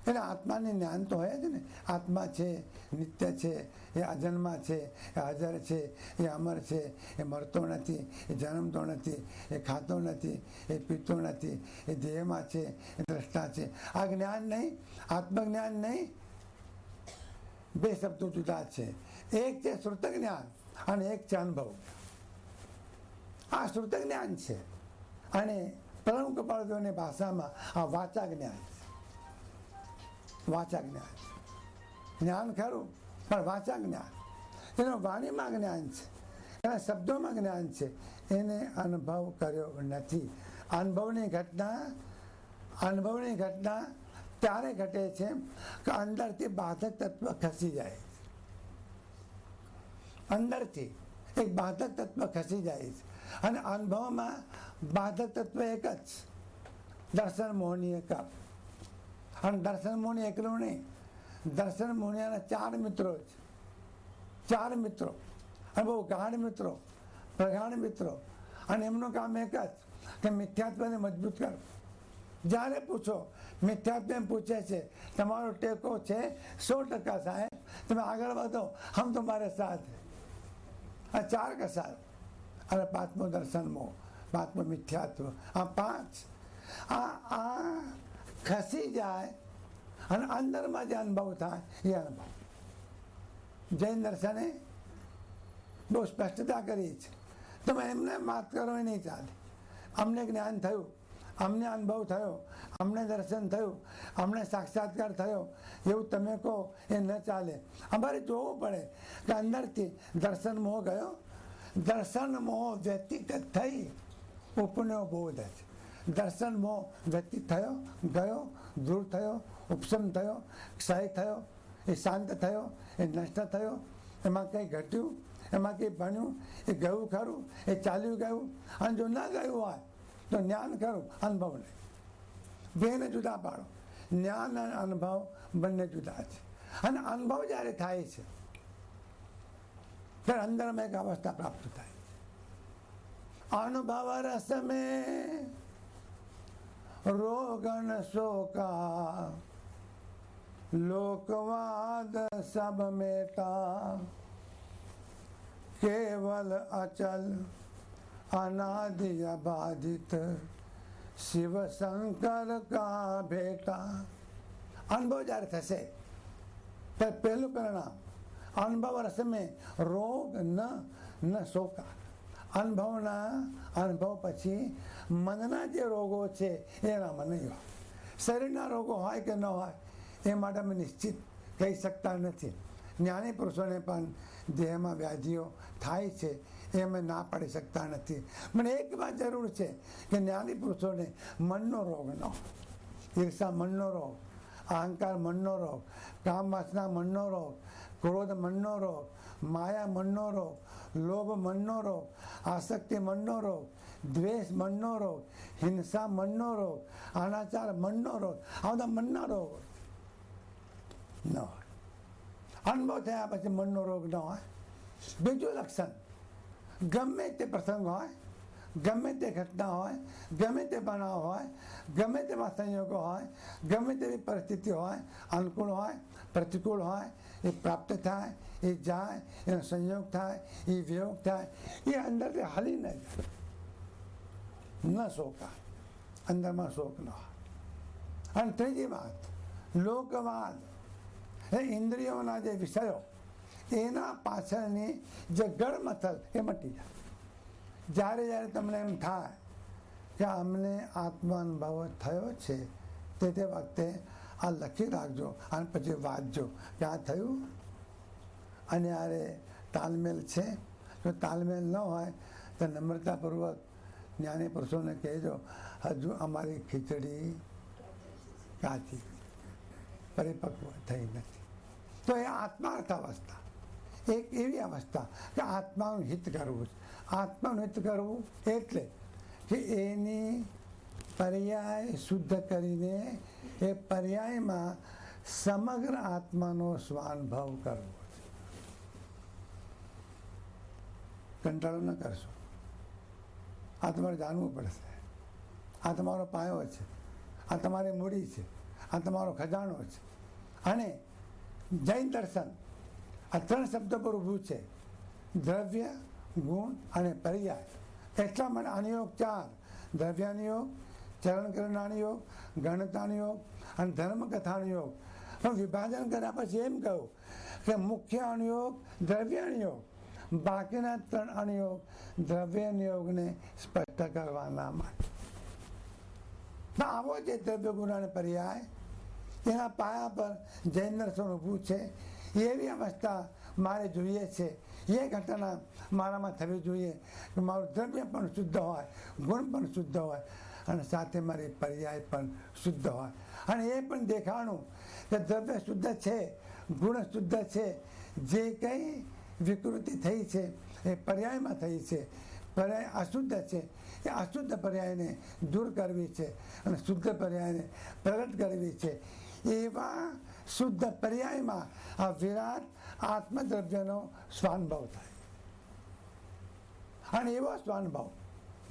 એટલે આત્માને જ્ઞાન તો હોય જ ને. આત્મા છે, નિત્ય છે, એ અજન્મા છે, એ હાજર છે, એ અમર છે, એ મરતો નથી, એ જન્મતો નથી, એ ખાતો નથી, એ પીતો નથી, એ દેહમાં છે, એ દ્રષ્ટા છે. આ જ્ઞાન નહીં, આત્મજ્ઞાન નહીં, બે શબ્દો જુદા છે. એક છે શ્રુત જ્ઞાન અને એક છે અનુભવ. આ શ્રુત જ્ઞાન છે. અને પ્રણવ કપાળદેવની ભાષામાં આ વાચા જ્ઞાન છે. વાચા જ્ઞાન છે. જ્ઞાન ખરું પણ વાચા જ્ઞાન, એનો વાણીમાં જ્ઞાન છે, એના શબ્દોમાં જ્ઞાન છે, એને અનુભવ કર્યો નથી. અનુભવની ઘટના ત્યારે ઘટે છે કે અંદરથી બાધક તત્વ ખસી જાય. અંદરથી એક બાધક તત્વ ખસી જાય છે. અને અનુભવમાં બાધક તત્વ એક જ, દર્શન મોહની એક. અને દર્શન મોહની એકલું નહીં, દર્શન મોહનીના 4 મિત્રો છે. 4 મિત્રો, અને બહુ ગાઢ મિત્રો, પ્રગાઢ મિત્રો. અને એમનું કામ એક જ કે મિથ્યાત્વને મજબૂત કરો. જ્યારે પૂછો, મિથ્યાત્વ એમ પૂછે છે તમારો ટેકો છે 100% સાહેબ, તમે આગળ વધો, હમ તમારે સાથ. આ 4 કસાર. અને 5મો દર્શન મોહ, 5મો મિથ્યાત્વ. આ 5 આ ખસી જાય અને અંદરમાં જે અનુભવ થાય એ અનુભવ. જૈન દર્શને બહુ સ્પષ્ટતા કરી છે. તમે એમને વાત કરો એ નહીં ચાલે. અમને જ્ઞાન થયું, અમને અનુભવ થયો, અમને દર્શન થયું, અમને સાક્ષાત્કાર થયો એવું તમે કહો એ ન ચાલે. અમારે જોવું પડે કે અંદરથી દર્શન મોહ ગયો, દર્શન મોહ વ્યતીત થઈ ઉપનો બોધ છે. દર્શન મોહ વ્યતીત થયો, ગયો, દૂર થયો, ઉપશમ થયો, ક્ષય થયો, એ શાંત થયો, એ નષ્ટ થયો. એમાં કંઈ ઘટ્યું, એમાં કંઈ બન્યું, એ ગયું ખરું, એ ચાલ્યું ગયું. અને જો ન ગયું હોય તો જ્ઞાન ખરું, અનુભવ નહીં. બેને જુદા પાડો. જ્ઞાન અને અનુભવ બંને જુદા છે. અને અનુભવ જ્યારે થાય છે ત્યારે અંદરમાં એક અવસ્થા પ્રાપ્ત થાય છે. અનુભવ રસ મેં રોગન શોકા, લોકવાદ સબ મેટા, કેવલ અચલ અનાદિ અબાધિત શિવ શંકર કા ભેટા. અનુભવ જ્યારે થશે ત્યારે પહેલું પરિણામ, અનુભવ રસ મેં રોગ ન શોકા. અનુભવ પછી મનના જે રોગો છે એનામાં નહીં હોય. શરીરના રોગો હોય કે ન હોય એ માટે અમે નિશ્ચિત કહી શકતા નથી. જ્ઞાની પુરુષોને પણ દેહમાં વ્યાધિઓ થાય છે એ અમે ના પાડી શકતા નથી. પણ એક વાત જરૂર છે કે જ્ઞાની પુરુષોને મનનો રોગ ન હોય. ઈર્ષા મનનો રોગ, અહંકાર મનનો રોગ, કામ વાસના મનનો રોગ, ક્રોધ મનનો રોગ, માયા મનનો રોગ, લોભ મનનો રોગ, આસક્તિ મનનો રોગ, દ્વેષ મનનો રોગ, હિંસા મનનો રોગ, અનાચાર મનનો રોગ, આ બધા મનના રોગ ન હોય. અનુભવ થયા પછી મનનો રોગ ન હોય. બીજું લક્ષણ, ગમે તે પ્રસંગ હોય, ગમે તે ઘટના હોય, ગમે તે બનાવ હોય, ગમે તેવા સંયોગો હોય, ગમે તેવી પરિસ્થિતિ હોય, અનુકૂળ હોય, પ્રતિકૂળ હોય, એ પ્રાપ્ત થાય, એ જાય, એનો સંયોગ થાય, એ વિયોગ થાય, એ અંદરથી હાલી ન જાય. ન શોકા, અંદરમાં શોક ન હોય. અને ત્રીજી વાત, લોકવાદ, એ ઇન્દ્રિયોના જે વિષયો એના પાછળની જે ગળમથલ એ મટી જાય. જ્યારે જ્યારે તમને એમ થાય કે અમને આત્માનુભવ થયો છે તે વખતે આ લખી રાખજો અને પછી વાંચજો કે આ થયું. અને યારે તાલમેલ છે. જો તાલમેલ ન હોય તો નમ્રતાપૂર્વક જ્ઞાની પુરુષોને કહેજો હજુ અમારી ખીચડી કાચી, પરિપક્વ થઈ નથી. તો એ આત્માર્થ અવસ્થા, એક એવી અવસ્થા કે આત્માનું હિત કરવું છે. આત્માનું હિત કરવું એટલે કે એની પર્યાય શુદ્ધ કરીને એ પર્યાયમાં સમગ્ર આત્માનો સ્વાનુભવ કરવો છે. કંટાળો ન કરશો. આ તમારે જાણવું પડશે. આ તમારો પાયો છે, આ તમારી મૂડી છે, આ તમારો ખજાનો છે. અને જૈન દર્શન આ 3 શબ્દો પર ઊભું છે, દ્રવ્ય, ગુણ અને પર્યાય. એટલા માટે આનિયોગ 4, દ્રવ્યાનિયોગ, ચરણકરણાનો યોગ, ગણતાનો યોગ અને ધર્મકથાનો યોગ. પણ વિભાજન કર્યા પછી એમ કહ્યું કે મુખ્ય અનુયોગ દ્રવ્યાનિયોગ, બાકીના 3 અણયોગ દ્રવ્ય નિયોગને સ્પષ્ટ કરવાના માટે. આવો જે દ્રવ્ય ગુણ અને પર્યાય એના પાયા પર જૈન દર્શન ઊભું છે. એવી અવસ્થા મારે જોઈએ છે. એ ઘટના મારામાં થવી જોઈએ કે મારું દ્રવ્ય પણ શુદ્ધ હોય, ગુણ પણ શુદ્ધ હોય અને સાથે મારી પર્યાય પણ શુદ્ધ હોય. અને એ પણ દેખાણું કે દ્રવ્ય શુદ્ધ છે, ગુણ શુદ્ધ છે. જે કંઈ વિકૃતિ થઈ છે એ પર્યાયમાં થઈ છે. પર્યાય અશુદ્ધ છે, એ અશુદ્ધ પર્યાયને દૂર કરવી છે અને શુદ્ધ પર્યાયને પ્રગટ કરવી છે. એવા શુદ્ધ પર્યાયમાં આ વિરાટ આત્મદ્રવ્યનો સ્વાનુભવ થાય. અને એવો સ્વાનુભવ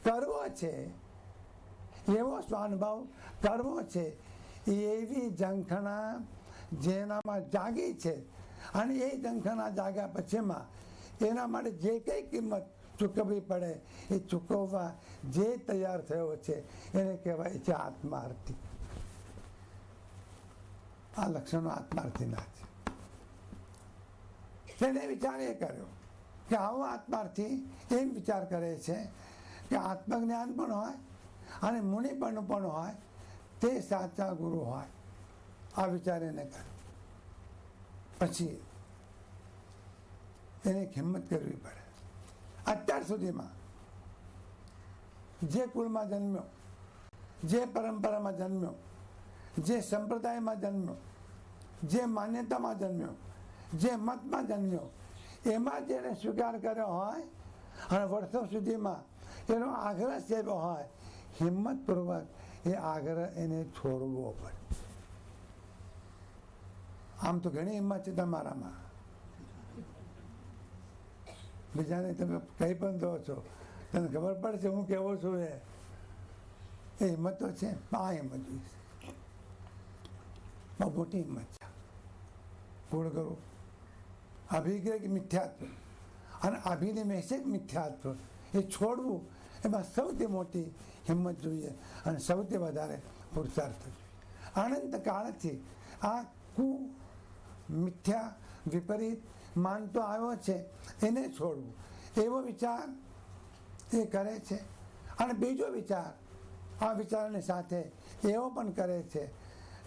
કરવો છે, એવો સ્વાનુભવ કરવો છે. એવી ઝંખના જેનામાં જાગી છે અને એ ઝંખના જાગ્યા પછીમાં એના માટે જે કંઈ કિંમત ચૂકવવી પડે એ ચૂકવવા જે તૈયાર થયો છે એને કહેવાય છે આત્માર્થી. આ લક્ષણો આત્માર્થીના છે. તેને વિચાર એ કર્યો કે આવો આત્માર્થી એમ વિચાર કરે છે કે આત્મજ્ઞાન પણ હોય અને મુનિપણું પણ હોય તે સાચા ગુરુ હોય. આ વિચાર એને કર્યો. પછી એને હિંમત કરવી પડે. અત્યાર સુધીમાં જે કુળમાં જન્મ્યો, જે પરંપરામાં જન્મ્યો, જે સંપ્રદાયમાં જન્મ્યો, જે માન્યતામાં જન્મ્યો, જે મતમાં જન્મ્યો, એમાં જેને સ્વીકાર કર્યો હોય અને વર્ષો સુધીમાં એનો આગ્રહ સેવ્યો હોય, હિંમતપૂર્વક એ આગ્રહ એને છોડવો પડે. આમ તો ઘણી હિંમત છે તમારામાં. બીજાને તમે કંઈ પણ દો છો, તને ખબર પડશે હું કેવો છું. એ હિંમત તો છે. આ હિંમત જોઈશે. બહુ મોટી હિંમત છે. પૂર્ણ કરું અભિગ્રહ મિથ્યાત્વ અને અભિનિવેશક મિથ્યાત્વ એ છોડવું, એમાં સૌથી મોટી હિંમત જોઈએ અને સૌથી વધારે પુરુષાર્થ જોઈએ. અનંત કાળથી આ મિથ્યા વિપરીત માનતો આવ્યો છે એને છોડવું, એવો વિચાર એ કરે છે. અને બીજો વિચાર, આ વિચારની સાથે એવો પણ કરે છે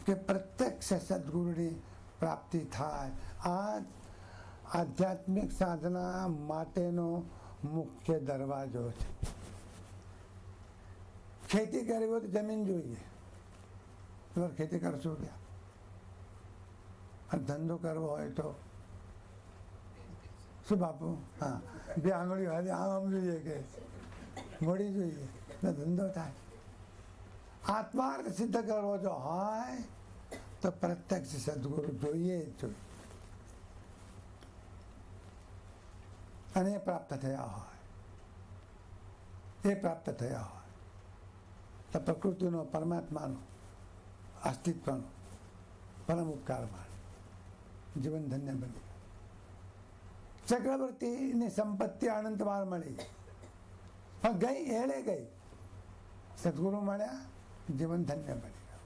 કે પ્રત્યક્ષ સદગુરુની પ્રાપ્તિ થાય. આ આધ્યાત્મિક સાધના માટેનો મુખ્ય દરવાજો છે. ખેતી કરવી હોય તો જમીન જોઈએ. ખેતી કરશું ક્યાં? અને ધંધો કરવો હોય તો શું બાપુ? હા, 2 આંગળીઓ હાથે આમ જોઈએ કે મોડી જોઈએ ધંધો થાય. આત્માર્થ સિદ્ધ કરવો જો હોય તો પ્રત્યક્ષ સદગુરુ જોઈએ જ જોઈએ. અને એ પ્રાપ્ત થયા હોય તો પ્રકૃતિનો, પરમાત્માનો, અસ્તિત્વનો પરમ ઉપકાર માને જીવન ધન્ય બની. ચક્રવર્તીની સંપત્તિ અનંતવાર મળી, પણ ગઈ એળે ગઈ. સદગુરુ મળ્યા, જીવન ધન્ય બની ગયું.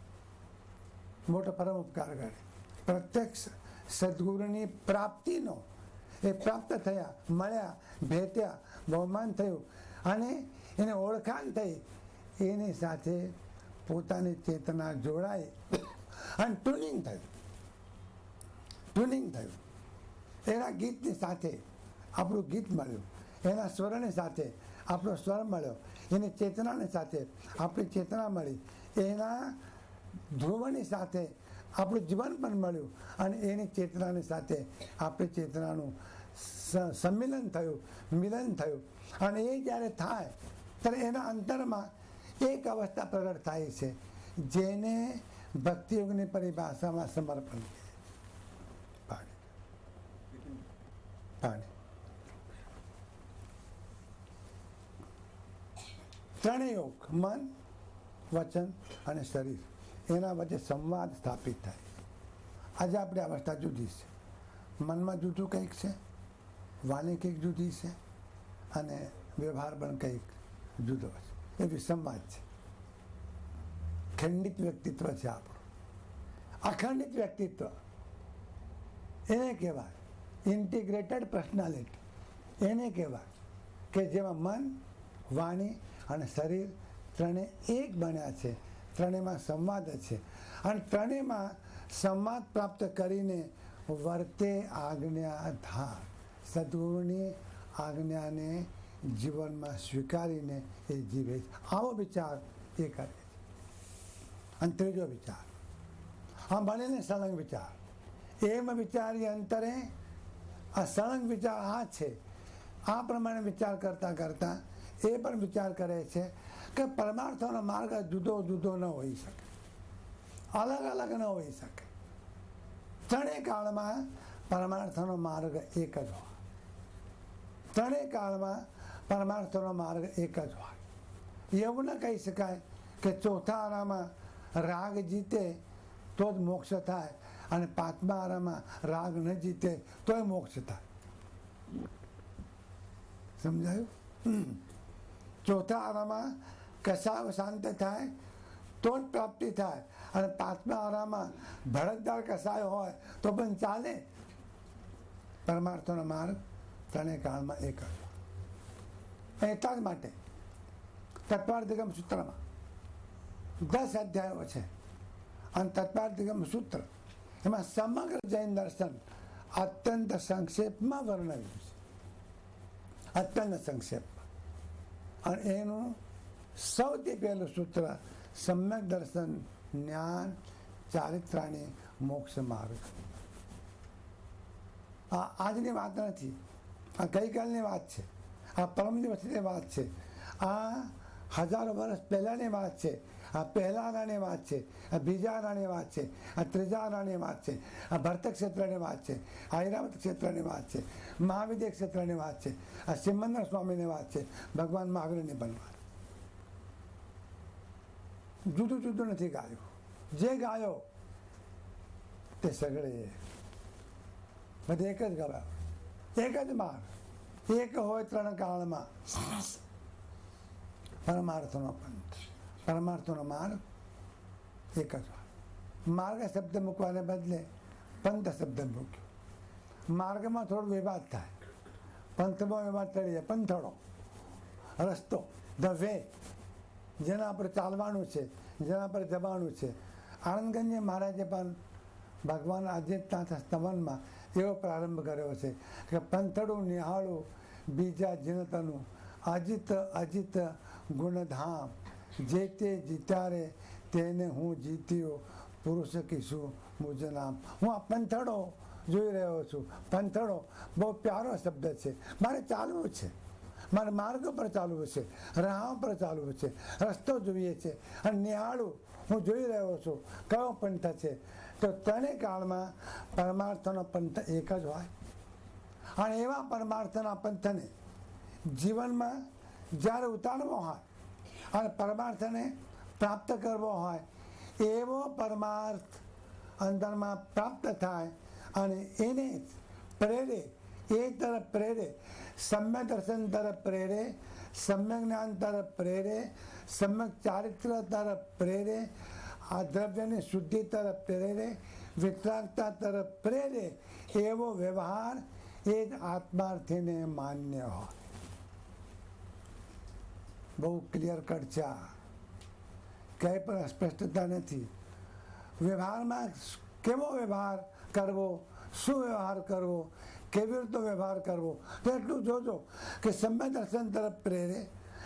મોટો પરમ ઉપકાર કરે. પ્રત્યક્ષ સદગુરુની પ્રાપ્તિનો, એ પ્રાપ્ત થયા, મળ્યા, ભેટ્યા, બહુમાન થયું અને એને ઓળખાણ થઈ. એની સાથે પોતાની ચેતના જોડાઈ અને ટ્યુનિંગ થયું. એના ગીતની સાથે આપણું ગીત મળ્યું, એના સ્વરની સાથે આપણો સ્વર મળ્યો, એની ચેતનાની સાથે આપણી ચેતના મળી, એના ધ્રુવની સાથે આપણું જીવન પણ મળ્યું અને એની ચેતનાની સાથે આપણી ચેતનાનું સંમિલન થયું, મિલન થયું. અને એ જ્યારે થાય ત્યારે એના અંતરમાં એક અવસ્થા પ્રગટ થાય છે જેને ભક્તિયોગની પરિભાષામાં સમર્પણ પાણી. ત્રણેય યોગ, મન, વચન અને શરીર, એના વચ્ચે સંવાદ સ્થાપિત થાય. આજે આપણી અવસ્થા જુદી છે. મનમાં જુદું કંઈક છે, વાણી કંઈક જુદી છે અને વ્યવહાર પણ કંઈક જુદો છે. એ વિસંવાદ છે. ખંડિત વ્યક્તિત્વ છે આપણું. અખંડિત વ્યક્તિત્વ એને કહેવાય ઇન્ટિગ્રેટેડ પર્સનાલિટી. એને કહેવાય કે જેમાં મન, વાણી અને શરીર ત્રણે એક બન્યા છે, ત્રણેયમાં સંવાદ છે, અને ત્રણેયમાં સંવાદ પ્રાપ્ત કરીને વર્તે આજ્ઞાધાર, સદગુરુની આજ્ઞાને જીવનમાં સ્વીકારીને એ જીવે છે. આવો વિચાર એ કરે છે. અને ત્રીજો વિચાર, આ બનેને સળંગ વિચાર, એમ વિચારી અંતરે આ સળંગ વિચાર આ છે. આ પ્રમાણે વિચાર કરતા કરતા એ પણ વિચાર કરે છે કે પરમાર્થોનો માર્ગ જુદો જુદો ન હોઈ શકે, અલગ અલગ ન હોઈ શકે. ત્રણેય કાળમાં પરમાર્થનો માર્ગ એક જ હોય. ત્રણેય કાળમાં પરમાર્થનો માર્ગ એક જ હોય. એવું ન કહી શકાય કે ચોથા આરામાં રાગ જીતે તો જ મોક્ષ થાય અને પાંચમા આરામાં રાગ ન જીતે તોય મોક્ષ થાય. સમજાયું? ચોથા આરામાં કસાવ શાંત થાય તો જ પ્રાપ્તિ થાય, અને પાંચમા આરામાં ભડકદાર કસાય હોય તો પણ ચાલે. પરમાર્થોનો માર્ગ ત્રણેય કાળમાં એક જ. એટલા જ માટે તત્વાર્થિગમ સૂત્રમાં 10 અધ્યાયો છે, અને તત્વાર્થિગમ સૂત્ર એમાં સમગ્ર જૈન દર્શન અત્યંત સંક્ષેપમાં વર્ણવ્યું છે, અત્યંત સંક્ષેપમાં. અને એનું સૌથી પહેલું સૂત્ર સમ્યક દર્શન જ્ઞાન ચારિત્રાણી મોક્ષ માર્ગ. આ આજની વાત નથી, આ ગઈકાલની વાત છે, આ પરમ દિવસની વાત છે, આ હજારો વર્ષ પહેલાંની વાત છે, આ પહેલા આરાની વાત છે, આ બીજા આરાની વાત છે, આ ત્રીજા આરાની વાત છે, આ ભરત ક્ષેત્રની વાત છે, આ ઐરાવત ક્ષેત્રની વાત છે, મહાવિદ્ય ક્ષેત્રની વાત છે, આ સિમંદર સ્વામીની વાત છે, ભગવાન મહાવીરની પણ વાત. જુદું જુદું નથી ગાયું. જે ગાયો તે સગળે બધે એક જ ગવાયો, એક જ માર્ગ, એક હોય ત્રણ કાળમાં પરમાર્થનો પંથ, પરમાર્થનો માર્ગ એક જ હોય. માર્ગ શબ્દ મૂકવાને બદલે પંથ શબ્દ મૂક્યો. માર્ગમાં થોડો વિવાદ થાય, પંથમાં વિવાદ ટળી જાય. પંથડો રસ્તો, ધ વે, જેના પર ચાલવાનું છે, જેના પર જવાનું છે. આનંદગંજી મહારાજે પણ ભગવાન આદિત્યનાથ સ્તવનમાં એવો પ્રારંભ કર્યો છે કે પંથડું નિહાળું બીજા જીનતનું, અજિત અજિત ગુણધામ, જે તે જીત્યારે તેને હું જીત્યો, પુરુષ કીશું મુજ નામ. હું આ પંથડો જોઈ રહ્યો છું. પંથડો બહુ પ્યારો શબ્દ છે. મારે ચાલવું છે, મારે માર્ગ પર ચાલવું છે, રાહ પર ચાલવું છે, રસ્તો જોઈએ છે, અને નિહાળું હું જોઈ રહ્યો છું કયો પંથ છે. તો ત્રણેય કાળમાં પરમાર્થનો પંથ એક જ હોય. અને એવા પરમાર્થના પંથને જીવનમાં જ્યારે ઉતારવો હોય અને પરમાર્થને પ્રાપ્ત કરવો હોય, એવો પરમાર્થ અંદરમાં પ્રાપ્ત થાય અને એને પ્રેરે, એ તરફ પ્રેરે, સમ્યક દર્શન તરફ પ્રેરે, સમ્યક જ્ઞાન તરફ પ્રેરે, સમ્યક ચારિત્ર તરફ પ્રેરે, આ દ્રવ્યની શુદ્ધિ તરફ પ્રેરે, વિતરાગતા તરફ પ્રેરે. એવો વ્યવહાર એ જ આત્માર્થીને માન્ય હોય. બહુ ક્લિયર કટ છે આ, કંઈ પણ અસ્પષ્ટતા નથી. વ્યવહારમાં કેવો વ્યવહાર કરવો, શું વ્યવહાર કરવો, કેવી રીતે વ્યવહાર કરવો, તો એટલું જોજો કે સમ્યક દર્શન તરફ પ્રેરે,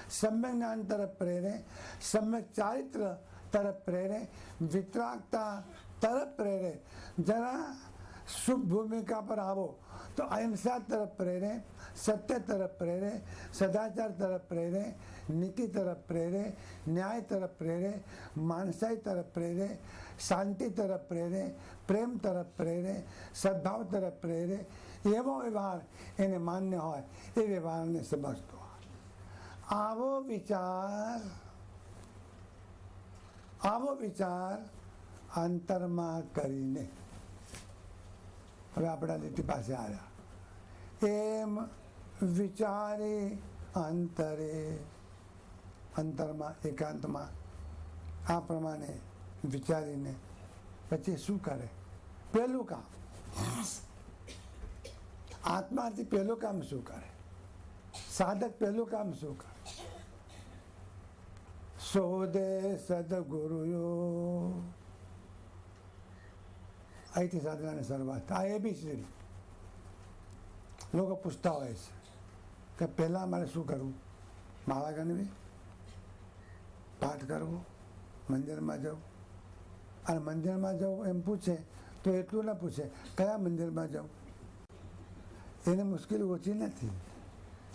સમ્યક જ્ઞાન તરફ પ્રેરે, સમ્યક ચારિત્ર તરફ પ્રેરે, વિતરાગતા તરફ પ્રેરે. જરા શુભ ભૂમિકા પર આવો તો અહિંસા તરફ પ્રેરે, સત્ય તરફ પ્રેરે, સદાચાર તરફ પ્રેરે, નીતિ તરફ પ્રેરે, ન્યાય તરફ પ્રેરે, માણસાઈ તરફ પ્રેરે, શાંતિ તરફ પ્રેરે, પ્રેમ તરફ પ્રેરે, સદભાવ તરફ પ્રેરે. એવો વ્યવહાર એને માન્ય હોય, એ વ્યવહારને સમજતો હોય. આવો વિચાર અંતરમાં કરીને હવે આપણા લીટી પાસે આવ્યા. એમ વિચારી અંતરે, અંતરમાં એકાંતમાં આ પ્રમાણે વિચારીને પછી શું કરે? પહેલું કામ, આત્માથી પહેલું કામ શું કરે? સાધક પહેલું કામ શું કરે? શોધે સદગુરુયો. અહીંથી સાધનાની શરૂઆત. આ ABCD. લોકો પૂછતા હોય છે કે પહેલાં મારે શું કરવું? માળા ગણવી, પાઠ કરવો, મંદિરમાં જવું. અને મંદિરમાં જવું એમ પૂછે તો એટલું ના પૂછે કયા મંદિરમાં જવું. એને મુશ્કેલી ઓછી નથી.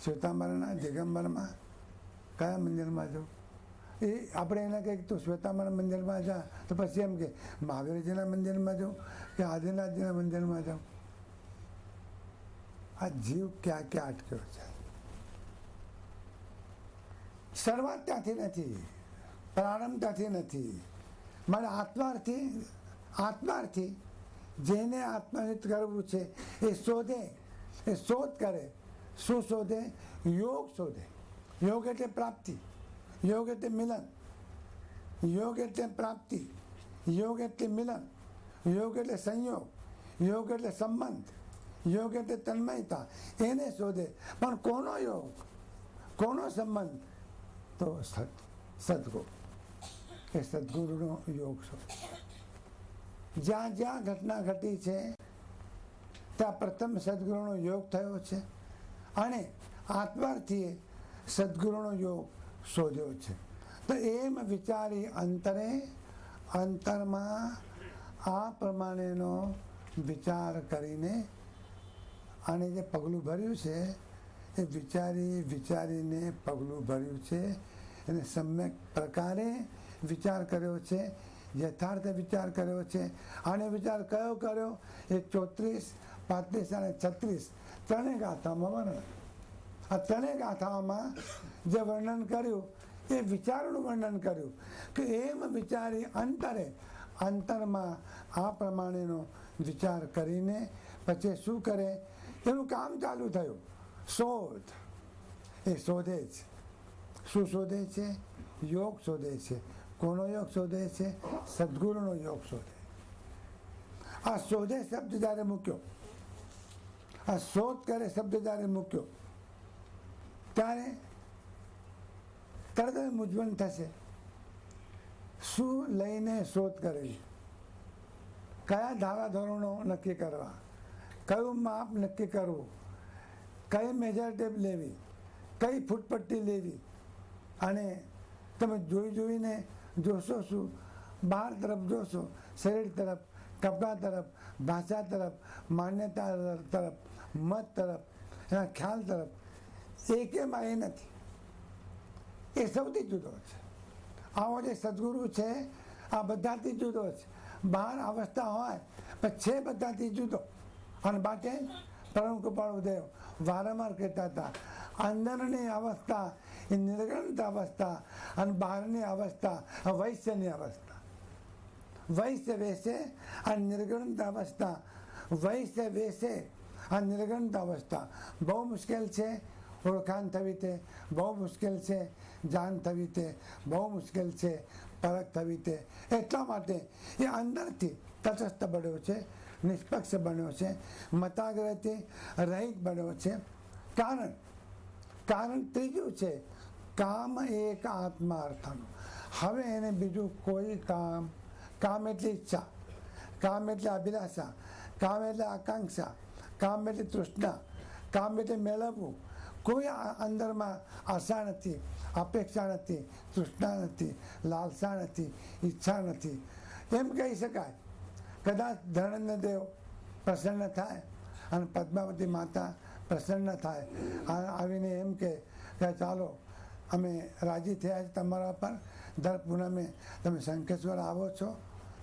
શ્વેતાંબરના દિગંબરમાં કયા મંદિરમાં જવું? એ આપણે એને કહીએ તો શ્વેતાંબર મંદિરમાં જા, તો પછી એમ કે મહાવીરજીના મંદિરમાં જાઉં કે આદિનાથજીના મંદિરમાં જાઉં. આ જીવ ક્યાં ક્યાં અટક્યો છે. શરૂઆત ત્યાંથી નથી, પ્રારંભ ત્યાંથી નથી. મારે આત્માર્થી જેને આત્માહિત કરવું છે એ શોધે, એ શોધ કરે. શું શોધે? યોગ શોધે. યોગ એટલે પ્રાપ્તિ, યોગ એટલે મિલન, યોગ એટલે પ્રાપ્તિ, યોગ એટલે મિલન, યોગ એટલે સંયોગ, યોગ એટલે સંબંધ, યોગ એટલે તન્મયતા. એને શોધે. પણ કોનો યોગ, કોનો સંબંધ? તો સદગુરુ. એ સદગુરુનો યોગ શોધે. જ્યાં જ્યાં ઘટના ઘટી છે ત્યાં પ્રથમ સદગુરુનો યોગ થયો છે અને આત્માર્થીએ સદગુરુનો યોગ શોધ્યો છે. તો એમ વિચારી અંતરમાં આ પ્રમાણેનો વિચાર કરીને આને જે પગલું ભર્યું છે એ વિચારીને પગલું ભર્યું છે. એને સમ્યક પ્રકારે વિચાર કર્યો છે, યથાર્થ વિચાર કર્યો છે. આને વિચાર કયો કર્યો? એ 34, 35 અને 36 ત્રણેય ગાથામાં વર્ણન. આ ત્રણેય ગાથાઓમાં જે વર્ણન કર્યું એ વિચારનું વર્ણન કર્યું કે એમ વિચારી અંતરમાં આ પ્રમાણેનો વિચાર કરીને પછી શું કરે? એનું કામ ચાલુ થયું. શોધ. એ શોધે છે. શું શોધે છે? યોગ શોધે છે. કોનો યોગ શોધે છે? સદગુરુનો યોગ શોધે. આ શોધે શબ્દ જ્યારે મૂક્યો, આ શોધ કરે શબ્દ જ્યારે મૂક્યો ત્યારે તરત જ મૂંઝવણ થશે. શું લઈને શોધ કરવી? કયા ધારા ધોરણો નક્કી કરવા? કયું માપ નક્કી કરવું? કઈ મેજર ટેપ લેવી? કઈ ફૂટપટ્ટી લેવી? અને તમે જોઈને જોશો શું? બહાર તરફ જોશો, શરીર તરફ, કપડાં તરફ, ભાષા તરફ, માન્યતા તરફ, મત તરફ, એના ખ્યાલ તરફ. એકેમાં એ નથી. એ સૌથી જુદો છે. આવો જે સદગુરુ છે આ બધાથી જુદો છે. બહાર અવસ્થા હોય પણ છે બધાથી જુદો. અને માટે પ્રણવ કૃપાળુદેવ વારંવાર કહેતા હતા, અંદરની અવસ્થા એ નિર્ગણિત અવસ્થા અને બહારની અવસ્થા વૈશ્યની અવસ્થા. વૈશ્ય વેશે અને નિર્ગણિત અવસ્થા. વૈશ્ય વેશે અને નિર્ગણિત અવસ્થા બહુ મુશ્કેલ છે. ઓળખાણ થવી તે બહુ મુશ્કેલ છે. જાણ થવી તે બહુ મુશ્કેલ છે. પરખ થવી તે. એટલા માટે એ અંદરથી તટસ્થ બન્યો છે, નિષ્પક્ષ બન્યો છે, મતાગ્રહથી રહિત બન્યો છે. કારણ ત્રીજું છે, કામ એક આત્મા અર્થનું. હવે એને બીજું કોઈ કામ એટલે ઈચ્છા, કામ એટલે અભિલાષા, કામ એટલે આકાંક્ષા, કામ એટલે તૃષ્ણા, કામ એટલે મેળવવું. કોઈ અંદરમાં આશા નથી, અપેક્ષા નથી, તૃષ્ણા નથી, લાલસા નથી, ઈચ્છા નથી. એમ કહી શકાય. કદાચ ધર્મેન્દ્રદેવ પ્રસન્ન થાય અને પદ્માવતી માતા પ્રસન્ન થાય, આવીને એમ કે ચાલો અમે રાજી થયા છે તમારા પર, દર પૂનમે તમે શંખેશ્વર આવો છો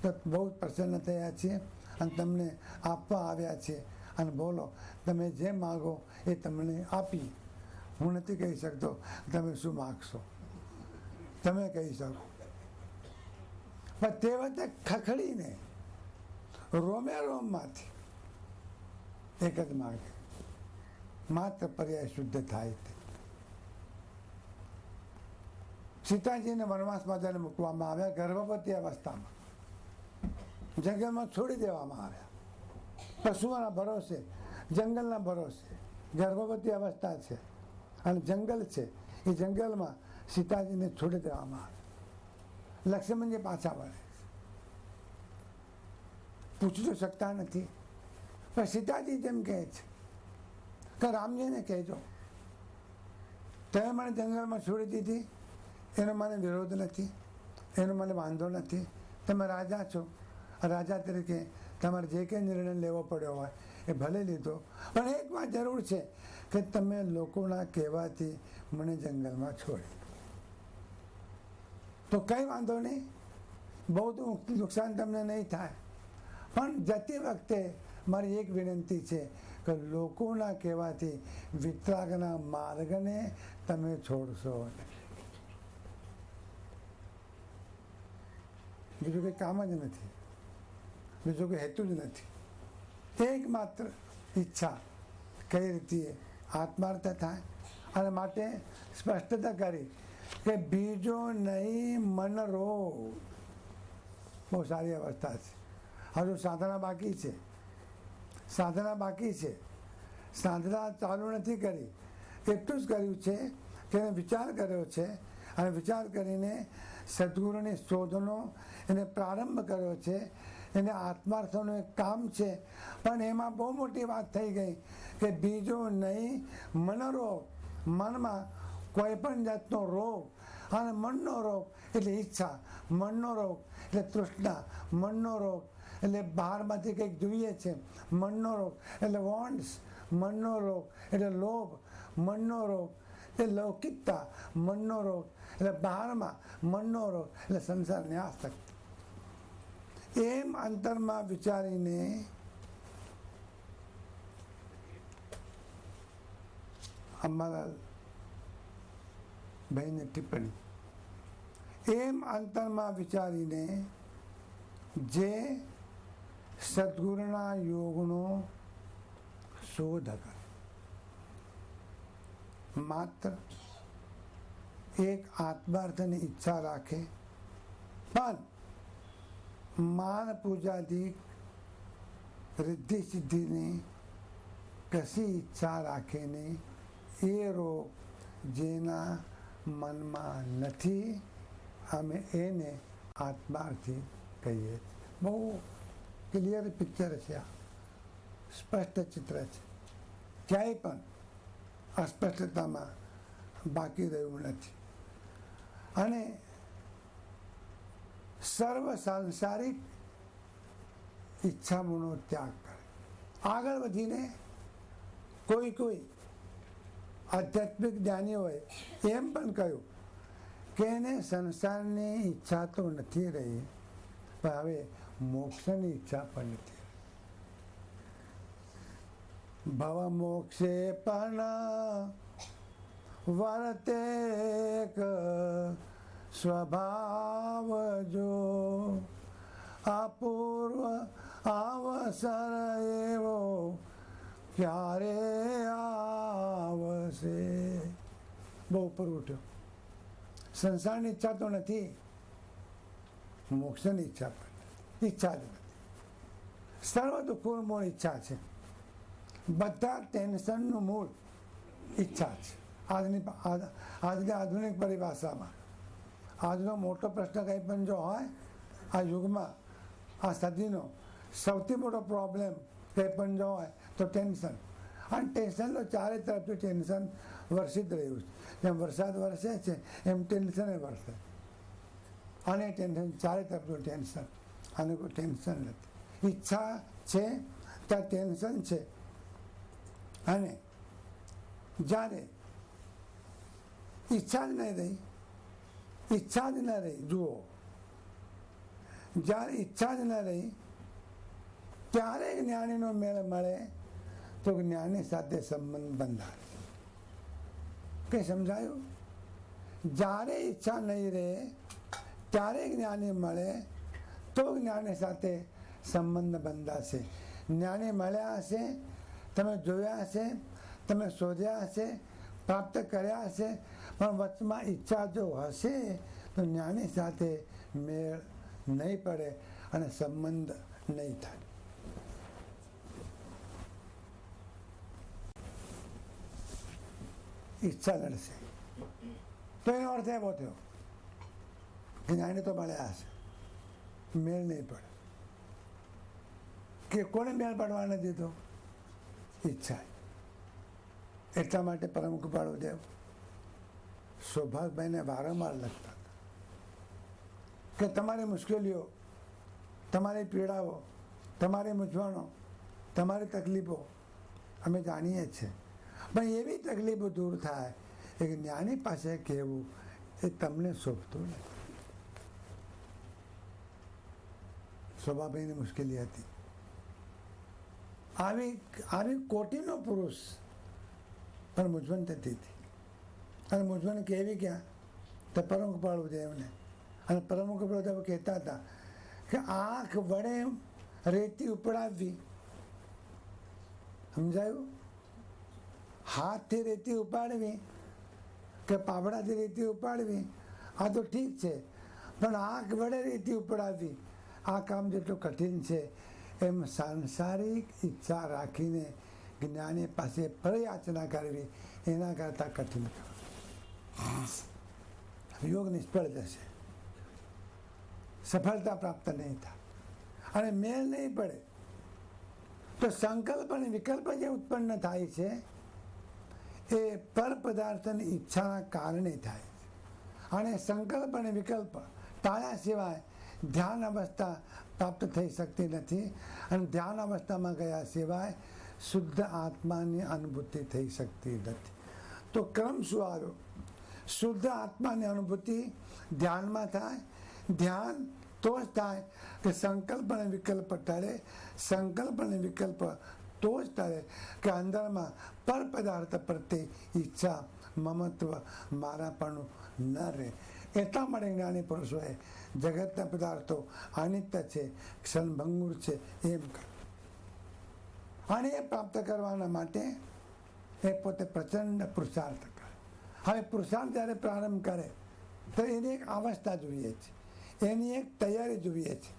તો બહુ પ્રસન્ન થયા છીએ અને તમને આપવા આવ્યા છીએ અને બોલો તમે જે માગો એ તમને આપી. હું નથી કહી શકતો તમે શું માગશો, તમે કહી શકો. પણ તે વખતે ખખડીને રોમે રોમમાંથી એક જ માગે, માત્ર પર્યાય શુદ્ધ થાય તે. સીતાજીને વનવાસમાં જ્યારે મૂકવામાં આવ્યા ગર્ભવતી અવસ્થામાં, જંગલમાં છોડી દેવામાં આવ્યા, પશુઓના ભરોસે, જંગલના ભરોસે, ગર્ભવતી અવસ્થા છે અને જંગલ છે, એ જંગલમાં સીતાજીને છોડી દેવામાં આવે. લક્ષ્મણજી પાછા વળે, પૂછી તો શકતા નથી, પણ સીતાજી જેમ કહે છે કે રામજીને કહેજો, તમે મને જંગલમાં છોડી દીધી, એનો મને વિરોધ નથી, એનો મને વાંધો નથી. તમે રાજા છો, રાજા તરીકે તમારે જે કંઈ નિર્ણય લેવો પડ્યો હોય એ ભલે લીધો, પણ એક વાત જરૂર છે કે તમે લોકોના કહેવાથી મને જંગલમાં છોડી. તો કંઈ વાંધો નહીં, બહુ તો નુકસાન તમને નહીં થાય, પણ જતી વખતે મારી એક વિનંતી છે કે લોકોના કહેવાથી વિતરાગના માર્ગને તમે છોડશો નહીં. બીજું કંઈ કામ જ નથી, બીજું કોઈ હેતુ જ નથી. એકમાત્ર ઈચ્છા કઈ રીતે આત્માર્થ થાય, અને માટે સ્પષ્ટતા કરી કે બીજો નહીં મન રોગ. બહુ સારી અવસ્થા છે. હજુ સાધના બાકી છે, સાધના બાકી છે, સાધના ચાલુ નથી કરી. એટલું જ કર્યું છે કે એને વિચાર કર્યો છે, અને વિચાર કરીને સદગુરુની શોધનો એને પ્રારંભ કર્યો છે. એને આત્માર્થનું એક કામ છે, પણ એમાં બહુ મોટી વાત થઈ ગઈ કે બીજો નહીં મનરોગ. મનમાં કોઈ પણ જાતનો રોગ, અને મનનો રોગ એટલે ઈચ્છા, મનનો રોગ એટલે તૃષ્ણા, મનનો રોગ એટલે બહારમાંથી કંઈક જોઈએ છે, મનનો રોગ એટલે વોન્ટ્સ, મનનો રોગ એટલે લોભ, મનનો રોગ એટલે લૌકિકતા, મનનો રોગ એટલે બહારમાં, મનનો રોગ એટલે સંસારની આસક્તિ. એમ અંતરમાં વિચારીને અંબાલાલ ભાઈની ટિપ્પણી, એમ અંતરમાં વિચારીને જે સદગુરુના યોગનો શોધ કરે, માત્ર એક આત્માર્થની ઈચ્છા રાખે, પણ માન પૂજાથી રિદ્ધિ સિદ્ધિની કશી ઈચ્છા રાખે નહીં. એ રોગ જેના મનમાં નથી, અમે એને આત્માર્થી કહીએ. બહુ ક્લિયર પિક્ચર છે આ, સ્પષ્ટ ચિત્ર છે. ક્યાંય પણ અસ્પષ્ટતામાં બાકી રહ્યું નથી. અને સર્વ સાંસારિક ઈચ્છાઓનો ત્યાગ કરે. આગળ વધીને કોઈ આધ્યાત્મિક જ્ઞાનીઓએ એમ પણ કહ્યું કે એને સંસારની ઈચ્છા તો નથી રહી, પણ હવે મોક્ષની ઈચ્છા પણ નથી. ભવ મોક્ષે પણ વર્તે સ્વભાવ જો, અપૂર્વ અવસર એવો ક્યારે આવશે. બહુ ઉપર ઉઠ્યો. સંસારની ઈચ્છા તો નથી, મોક્ષની ઈચ્છા પણ ઈચ્છા જ નથી. સર્વ દુઃખનું મૂળ ઈચ્છા છે. બધા ટેન્શનનું મૂળ ઈચ્છા છે. આજની આધુનિક પરિભાષામાં આજનો મોટો પ્રશ્ન કંઈ પણ જો હોય આ યુગમાં, આ સદીનો સૌથી મોટો પ્રોબ્લેમ કંઈ પણ જો હોય તો ટેન્શન. અને ટેન્શન તો ચારે તરફથી ટેન્શન વરસી જ રહ્યું છે. જેમ વરસાદ વરસે છે એમ ટેન્શન વરસે, અને ટેન્શન ચારે તરફનું ટેન્શન. આને કોઈ ટેન્શન નથી. ઈચ્છા છે ત્યાં ટેન્શન છે. અને જ્યારે ઈચ્છા જ નહીં રહી, ઈચ્છા જ ન રહી, જુઓ, જ્યારે ઈચ્છા જ ન રહી ત્યારે જ્ઞાનીનો મેળ મળે તો જ્ઞાની સાથે સંબંધ બંધાય. કઈ સમજાયું? જ્યારે ઈચ્છા નહીં રહે ત્યારે જ્ઞાની મળે તો જ્ઞાની સાથે સંબંધ બંધાશે. જ્ઞાની મળ્યા હશે, તમે જોયા હશે, તમે શોધ્યા હશે, પ્રાપ્ત કર્યા હશે, પણ વચમાં ઈચ્છા જો હશે તો જ્ઞાની સાથે મેળ નહીં પડે અને સંબંધ નહીં થાય. ઈચ્છા લડશે. તો એનો અર્થ એવો થયો કે જ્ઞાની તો મળ્યા હશે, મેળ નહીં પડે. કે કોને મેળ પડવા નથી દીધો? ઈચ્છા. એટલા માટે પરમ કૃપાળુ દેવ સૌભાગભાઈને વારંવાર લખતા હતા કે તમારી મુશ્કેલીઓ, તમારી પીડાઓ, તમારી મૂંઝવણો, તમારી તકલીફો અમે જાણીએ છીએ, પણ એવી તકલીફો દૂર થાય એક જ્ઞાની પાસે કહેવું એ તમને શોભતું નથી. શોભાભાઈની મુશ્કેલી હતી. આવી કોટીનો પુરુષ પણ મૂંઝવણ થતી હતી. અને મૂંઝવણ કેવી ક્યાં? તો પરમ કૃપાળુ દેવને. અને પરમ કૃપાળુ દેવ કહેતા હતા કે આંખ વડે રેતી ઉપડાવવી, સમજાયું? હાથથી રેતી ઉપાડવી કે પાવડાથી રેતી ઉપાડવી આ તો ઠીક છે, પણ આંખ વડે રેતી ઉપડાવવી આ કામ જેટલું કઠિન છે એમ સાંસારિક ઈચ્છા રાખીને જ્ઞાની પાસે પ્રયાચના કરવી એના કરતાં કઠિન. યોગ નિષ્ફળ જશે, સફળતા પ્રાપ્ત નહીં થાય અને મેળ નહીં પડે તો સંકલ્પ અને વિકલ્પ જે ઉત્પન્ન થાય છે એ પર પદાર્થની ઈચ્છાના કારણે થાય છે. અને સંકલ્પ અને વિકલ્પ ટાળ્યા સિવાય ધ્યાન અવસ્થા પ્રાપ્ત થઈ શકતી નથી. અને ધ્યાન અવસ્થામાં ગયા સિવાય શુદ્ધ આત્માની અનુભૂતિ થઈ શકતી નથી. તો ક્રમ શું આવ્યો? શુદ્ધ આત્માની અનુભૂતિ ધ્યાનમાં થાય. ધ્યાન તો જ થાય કે સંકલ્પ અને વિકલ્પ ટળે. સંકલ્પ અને વિકલ્પ તો જ ટળે કે અંદરમાં પર પદાર્થ પ્રત્યે ઈચ્છા, મમત્વ, મારાપણું ન રહે. એટલા માટે જ્ઞાની પુરુષોએ જગતના પદાર્થો અનિત્ય છે, ક્ષણભંગુર છે એમ કહ્યું. અને એ પ્રાપ્ત કરવાના માટે એ પોતે પ્રચંડ પુરુષાર્થ કરે. હવે પુરુષાર્થ જ્યારે પ્રારંભ કરે તો એની એક અવસ્થા જોઈએ છે, એની એક તૈયારી જોઈએ છે,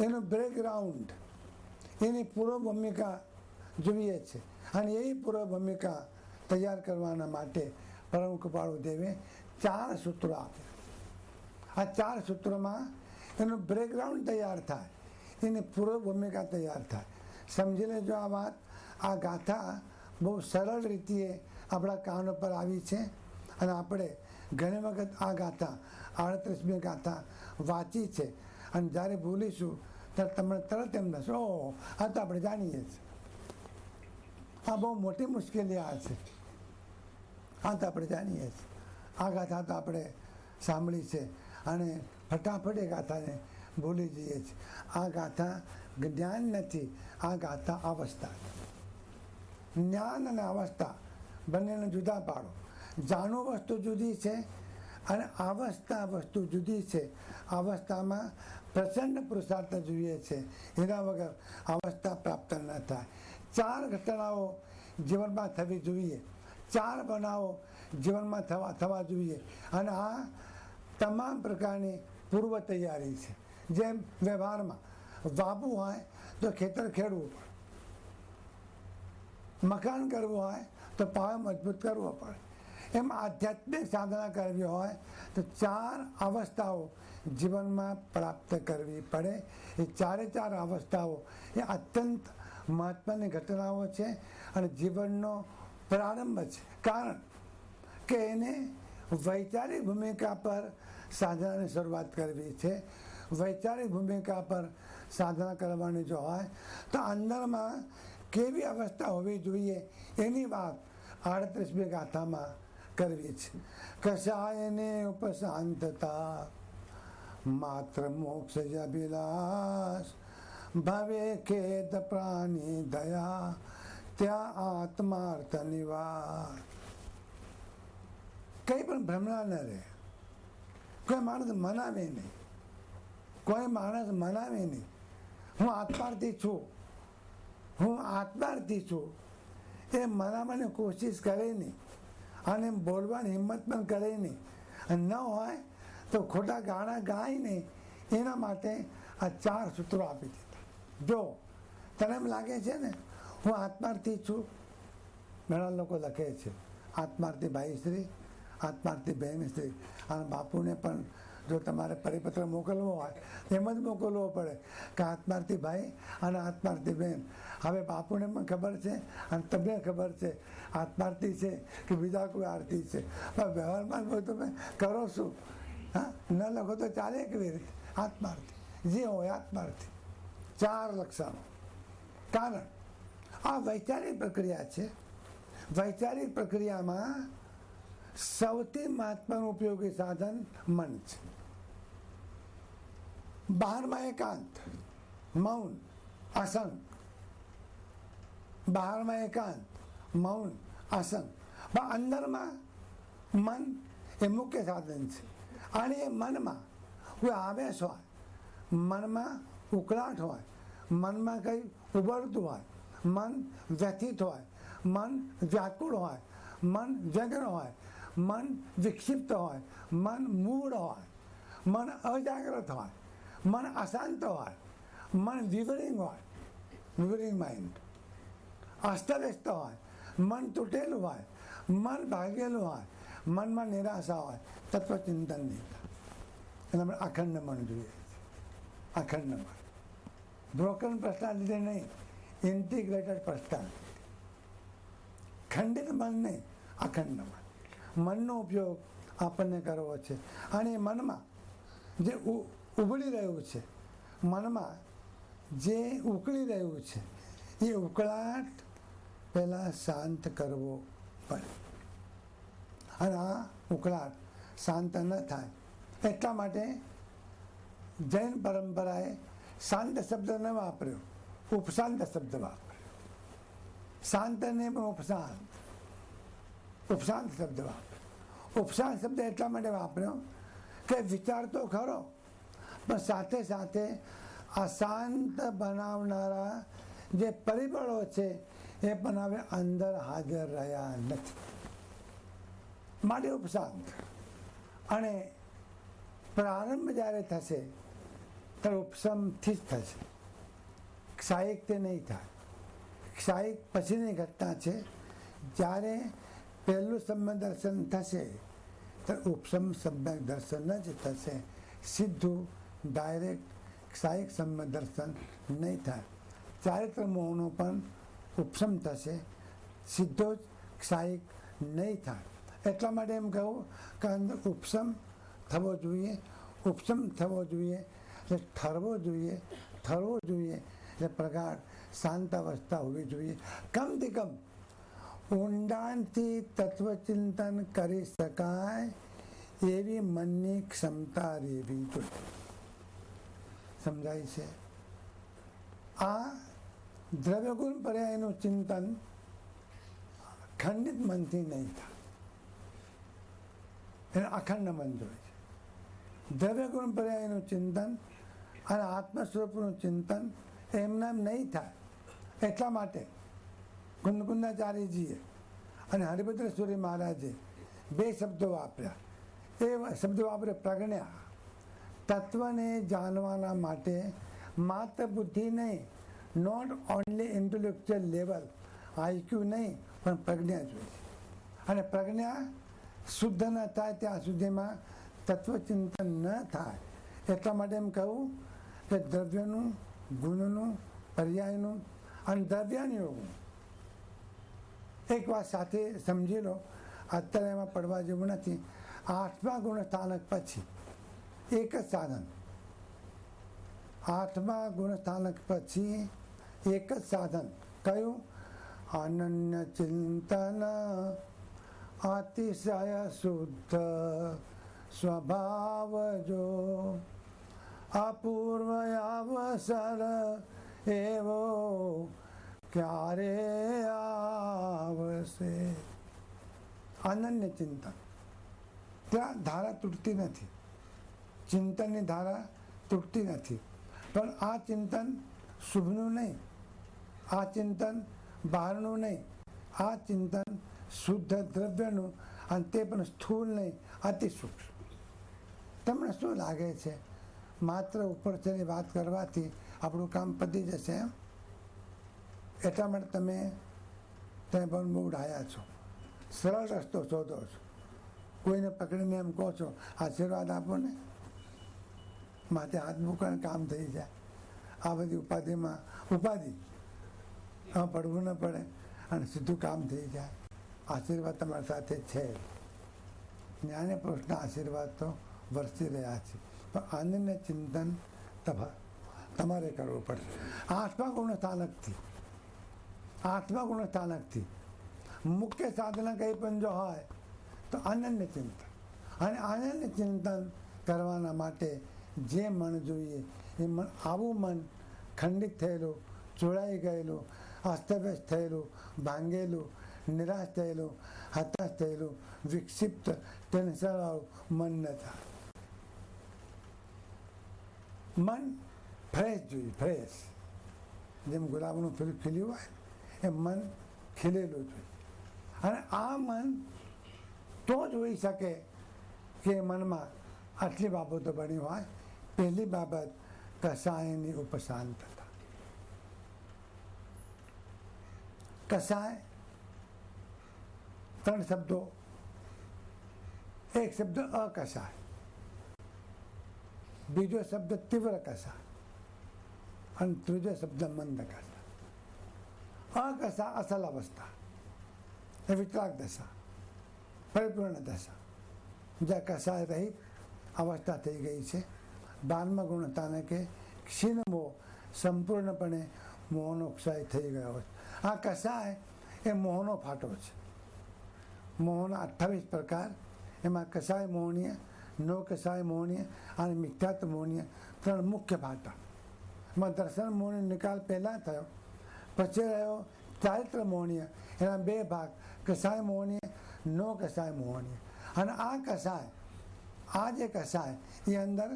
એનું બેકગ્રાઉન્ડ, એની પૂર્વ ભૂમિકા જોઈએ છે. અને એ પૂર્વ ભૂમિકા તૈયાર કરવાના માટે પરમ કૃપાળુ દેવે 4 સૂત્રો આપ્યા. આ 4 સૂત્રોમાં એનું બેકગ્રાઉન્ડ તૈયાર થાય, એની પૂર્વ ભૂમિકા તૈયાર થાય. સમજી લેજો આ વાત. આ ગાથા બહુ સરળ રીતે આપણા કાન ઉપર આવી છે અને આપણે ઘણી વખત આ ગાથા 38મી ગાથા વાંચી છે. અને જ્યારે ભૂલીશું ત્યારે તમને તરત એમ થશે ઓહ આ તો આપણે જાણીએ છીએ. આ બહુ મોટી મુશ્કેલી આ છે. આ તો આપણે જાણીએ છીએ. આ ગાથા તો આપણે સાંભળી છે અને ફટાફટ એ ગાથાને ભૂલી જઈએ છીએ. આ ગાથા જ્ઞાન નથી, આ ગાથા અવસ્થા. જ્ઞાન અને અવસ્થા બંનેને જુદા પાડો. જાણો વસ્તુ જુદી છે અને અવસ્થા વસ્તુ જુદી છે. અવસ્થામાં પ્રચંડ પુરુષાર્થ જોઈએ છે, એના વગર અવસ્થા પ્રાપ્ત ન થાય. 4 ઘટનાઓ જીવનમાં થવી જોઈએ, 4 બનાવો જીવનમાં થવા જોઈએ. અને આ તમામ પ્રકારની પૂર્વ તૈયારી છે. જેમ વ્યવહારમાં વાવવું હોય તો ખેતર ખેડવું પડે, મકાન કરવું હોય તો પાયો મજબૂત કરવો પડે. એમ આધ્યાત્મિક સાધના કરવી હોય તો 4 અવસ્થાઓ જીવનમાં પ્રાપ્ત કરવી પડે. એ 4 અવસ્થાઓ એ અત્યંત મહત્વની ઘટનાઓ છે અને જીવનનો પ્રારંભ છે. કારણ કે એને વૈચારિક ભૂમિકા પર સાધનાની શરૂઆત કરવી છે. વૈચારિક ભૂમિકા પર સાધના કરવાની જો હોય તો અંદરમાં કેવી અવસ્થા હોવી જોઈએ એની વાત 38મી ગાથામાં કરવી છે. કશાયને ઉપશાંતતા માત્ર મોક્ષ અભિલાષ ભવે ખેદ પ્રાણી દયા ત્યાં આત્માર્થ નિવાસ. કઈ પણ ભ્રમણા ન રહે. કોઈ માણસ મનાવે નહીં, કોઈ માણસ મનાવે નહીં. હું આત્માર્થી છું, હું આત્માર્થી છું એ મનાવવાની કોશિશ કરે નહીં અને બોલવાની હિંમત પણ કરે નહીં. ન હોય તો ખોટા ગાણા ગાય નહીં. એના માટે આ 4 સૂત્રો આપી દીધા. જો તને એમ લાગે છે ને હું આત્માર્થી છું, ઘણા લોકો લખે છે આત્માર્થી ભાઈશ્રી, આત્માર્થી બહેનશ્રી. અને બાપુને પણ જો તમારે પરિપત્ર મોકલવો હોય એમ જ મોકલવો પડે કે આત્માર્થી ભાઈ અને આત્માર્થી બહેન. હવે બાપુને પણ ખબર છે અને તમને ખબર છે આત્માર્થી છે કે બીજા કોઈ આરતી છે, પણ વ્યવહારમાં તમે કરો શું? હા, ન લખો તો ચાલે કેવી રીતે? આત્માર્થી જે હોય આત્માર્થી. 4 લક્ષણો. કારણ આ વૈચારિક પ્રક્રિયા છે. વૈચારિક પ્રક્રિયામાં સૌથી મહત્વનું ઉપયોગી સાધન મન છે. બહારમાં એકાંત, મૌન, આસન. બહારમાં એકાંત, મૌન, આસન. પણ અંદરમાં મન એ મુખ્ય સાધન છે. અને એ મનમાં કોઈ આવેશ હોય, મનમાં ઉકળાટ હોય, મનમાં કંઈ ઉભરતું હોય, મન વ્યથિત હોય, મન વ્યાકુળ હોય, મન જગ્ન હોય, મન વિક્ષિપ્ત હોય, મન મૂળ હોય, મન અજાગ્રત હોય, મન અશાંત હોય, મન વિવરિંગ હોય, વિવરિંગ માઇન્ડ, અસ્તવ્યસ્ત હોય, મન તૂટેલું હોય, મન ભાગેલું હોય, મનમાં નિરાશા હોય, તત્વચિંતન નહીં થાય. એટલે આપણે અખંડ મન જોઈએ છે. અખંડ મન, બ્રોકન પર્સનાલિટી નહીં, ઇન્ટિગ્રેટેડ પર્સનાલિટી. ખંડિત મન નહીં, અખંડ મન. મનનો ઉપયોગ આપણને કરવો છે. અને એ મનમાં જે ઉબળી રહ્યું છે, મનમાં જે ઉકળી રહ્યું છે, એ ઉકળાટ પહેલાં શાંત કરવો પડે. અને આ ઉકળાટ શાંત ન થાય એટલા માટે જૈન પરંપરાએ શાંત શબ્દ ન વાપર્યો, ઉપશાંત શબ્દ વાપર્યો. શાંત ને પણ ઉપશાંત, ઉપશાંત શબ્દ વાપર્યો. ઉપશાંત શબ્દ એટલા માટે વાપર્યો કે વિચાર તો ખરો, પણ સાથે સાથે અશાંત બનાવનારા જે પરિબળો છે એ પણ હવે અંદર હાજર રહ્યા નથી. માટે ઉપશાંત. અને પ્રારંભ જ્યારે થશે ત્યારે ઉપશમથી જ થશે, ક્ષાયિક તે નહીં થાય. ક્ષાયિક પછીની ઘટના છે. જ્યારે પહેલું સમ્યક દર્શન થશે ત્યારે ઉપશમ સમ્યક દર્શન જ થશે. સીધું ડાયરેક્ટ ક્ષાયિક સમ્યક દર્શન નહીં થાય. ચારિત્ર મોહનો પણ ઉપશમ થશે, સીધો જ ક્ષાયિક નહીં થાય. એટલા માટે એમ કહું કે અંદર ઉપશમ થવો જોઈએ, ઉપશમ થવો જોઈએ એટલે ઠરવો જોઈએ, ઠરવો જોઈએ એટલે પ્રગાઢ શાંત અવસ્થા હોવી જોઈએ. કમથી કમ ઊંડાણથી તત્વચિંતન કરી શકાય એવી મનની ક્ષમતા રહેવી જોઈએ. સમજાય છે? આ દ્રવ્યગુણ પર્યાયનું ચિંતન ખંડિત મનથી નહીં થાય, એને અખંડ મન જોઈએ છે. દ્રવ્યગુણ પર્યાયનું ચિંતન અને આત્મ સ્વરૂપનું ચિંતન એમના નહીં થાય. એટલા માટે કુંદકુંદાચાર્યજીએ અને હરિભદ્ર સૂરી મહારાજે 2 શબ્દો વાપર્યા. એ શબ્દો વાપરે પ્રજ્ઞા. તત્વને જાણવાના માટે માત્ર બુદ્ધિ નહીં, not only intellectual level, IQ નહીં, પણ પ્રજ્ઞા જોઈએ. અને પ્રજ્ઞા શુદ્ધ ન થાય ત્યાં સુધીમાં તત્વચિંતન ન થાય. એટલા માટે એમ કહું કે દ્રવ્યનું, ગુણનું, પર્યાયનું અને દ્રવ્યાનુયોગનું એક વાત સાથે સમજી લો. અત્યારે એમાં પડવા જેવું નથી. 8મા ગુણ સ્થાનક પછી એક જ સાધન. 8મા ગુણ સ્થાનક પછી એક જ સાધન. કયું? અનન્ય ચિંતન, અતિશય શુદ્ધ સ્વભાવ જો, અપૂર્વ અવસર એવો ક્યારે આવશે. અનન્ય ચિંતન. ત્યાં ધારા તૂટતી નથી, ચિંતનની ધારા તૂટતી નથી. પણ આ ચિંતન શુભનું નહીં, આ ચિંતન બહારનું નહીં, આ ચિંતન શુદ્ધ દ્રવ્યનું, અને તે પણ સ્થૂળ નહીં, અતિ સૂક્ષ્મ. તમને શું લાગે છે માત્ર ઉપરથી વાત કરવાથી આપણું કામ પતી જશે એમ? એટલા માટે તમે પણ બહુ ડાયા છો. સરળ રસ્તો શોધો છો. કોઈને પકડીને એમ કહો છો આશીર્વાદ આપો ને, માથે હાથ મૂકવાનું કામ થઈ જાય. આ બધી ઉપાધિમાં ઉપાધિ પડવું ન પડે અને સીધું કામ થઈ જાય. આશીર્વાદ તમારી સાથે છે. જ્ઞાને પુરુષના આશીર્વાદ તો વરસી રહ્યા છે, પણ આનંદ ચિંતન તમારે કરવું પડશે. આઠમા ગુણ સ્થાનકથી મુખ્ય સાધના કંઈ પણ જો હોય તો આનંદ ચિંતન. અને આનંદ ચિંતન કરવાના માટે જે મન જોઈએ એ મન, આવું મન ખંડિત થયેલું, ચોળાઈ ગયેલું, અસ્તવ્યસ્ત થયેલું, ભાંગેલું, નિરાશ થયેલું, હતાશ થયેલું, વિક્ષિપ્ત, ટેન્શનવાળું મન ન થાય. મન ફ્રેશ જોઈએ, ફ્રેશ. જેમ ગુલાબનું ફૂલ ખીલ્યું હોય એ મન ખીલેલું જોઈએ. અને આ મન તો જ હોઈ શકે કે મનમાં આટલી બાબતો બની હોય. પહેલી બાબત કસાયની ઉપશાંતતા. કસાય 3 શબ્દો. એક શબ્દ અકસાય, બીજો શબ્દ તીવ્ર કસાય અને ત્રીજો શબ્દ મંદ કસાય. અકસા અસલ અવસ્થા, એ વિતરાગ દશા, પરિપૂર્ણ દશા, જ્યાં કસાય રહિત અવસ્થા થઈ ગઈ છે. 12મા ગુણ સ્થાનકે ક્ષીણ મોહ, સંપૂર્ણપણે મોહનો ક્ષય થઈ ગયો છે. આ કસાય એ મોહનો ફાટો છે. મોહના 28 પ્રકાર, એમાં કસાય મોહનીય, નો કસાય મોહનીય અને મિથ્યાત્વ મોહનીય 3 મુખ્ય ફાટા. એમાં દર્શન મોહનીય નિકાલ પહેલાં થયો, પછી રહ્યો ચારિત્ર મોહનીય. એના 2 ભાગ, કસાય મોહનીય, નો કસાય મોહનીય. અને આ કસાય, આ જે કસાય એ અંદર